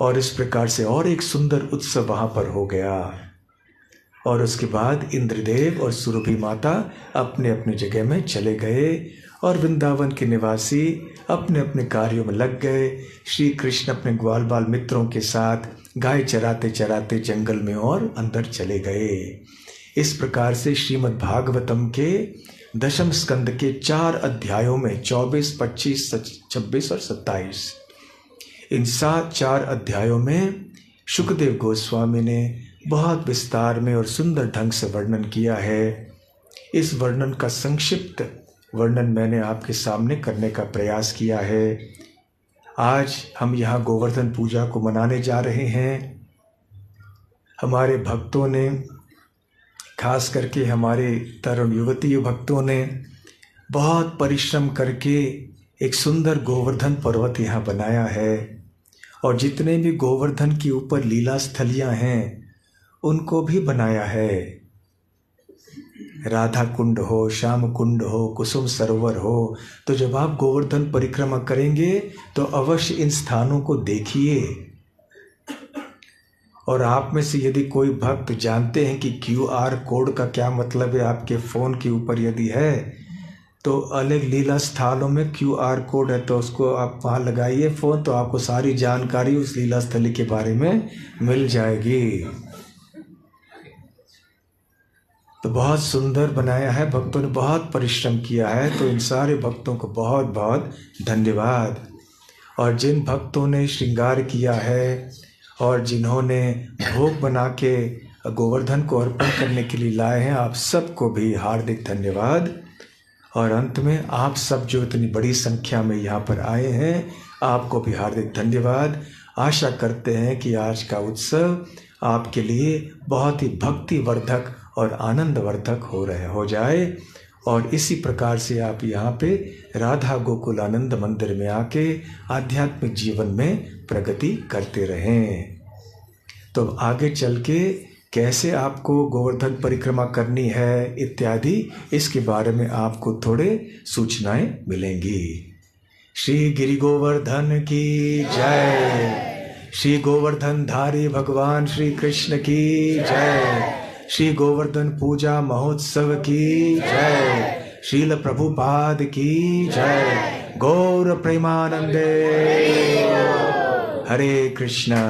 और इस प्रकार से और एक सुंदर उत्सव वहां पर हो गया। और उसके बाद इंद्रदेव और सुरभि माता अपने अपने जगह में चले गए और वृंदावन के निवासी अपने अपने कार्यों में लग गए। श्री कृष्ण अपने ग्वाल बाल मित्रों के साथ गाय चराते चराते जंगल में और अंदर चले गए। इस प्रकार से श्रीमद् भागवतम के दशम स्कंद के 4 अध्यायों में 24, 25, 26 और 27, इन 4 अध्यायों में शुकदेव गोस्वामी ने बहुत विस्तार में और सुंदर ढंग से वर्णन किया है। इस वर्णन का संक्षिप्त वर्णन मैंने आपके सामने करने का प्रयास किया है। आज हम यहाँ गोवर्धन पूजा को मनाने जा रहे हैं। हमारे भक्तों ने, खास करके हमारे तरुण युवती भक्तों ने बहुत परिश्रम करके एक सुंदर गोवर्धन पर्वत यहाँ बनाया है। और जितने भी गोवर्धन के ऊपर लीला स्थलियाँ हैं उनको भी बनाया है। राधा कुंड हो, श्याम कुंड हो, कुसुम सरोवर हो। तो जब आप गोवर्धन परिक्रमा करेंगे तो अवश्य इन स्थानों को देखिए। और आप में से यदि कोई भक्त जानते हैं कि QR कोड का क्या मतलब है, आपके फ़ोन के ऊपर यदि है तो अलग लीला स्थानों में QR कोड है, तो उसको आप वहाँ लगाइए फ़ोन, तो आपको सारी जानकारी उस लीला स्थली के बारे में मिल जाएगी। तो बहुत सुंदर बनाया है, भक्तों ने बहुत परिश्रम किया है, तो इन सारे भक्तों को बहुत बहुत धन्यवाद। और जिन भक्तों ने श्रृंगार किया है और जिन्होंने भोग बना के गोवर्धन को अर्पण करने के लिए लाए हैं, आप सबको भी हार्दिक धन्यवाद। और अंत में आप सब जो इतनी बड़ी संख्या में यहाँ पर आए हैं, आपको भी हार्दिक धन्यवाद। आशा करते हैं कि आज का उत्सव आपके लिए बहुत ही भक्तिवर्धक और आनंदवर्धक हो जाए। और इसी प्रकार से आप यहाँ पे राधा गोकुल आनंद मंदिर में आके आध्यात्मिक जीवन में प्रगति करते रहें। तो आगे चल के कैसे आपको गोवर्धन परिक्रमा करनी है इत्यादि, इसके बारे में आपको थोड़े सूचनाएं मिलेंगी। श्री गिरि गोवर्धन की जय। श्री गोवर्धन धारी भगवान श्री कृष्ण की जय। श्री गोवर्धन पूजा महोत्सव की जय। श्रील प्रभुपाद की जय। गौर प्रेमानंदे। हरे कृष्णा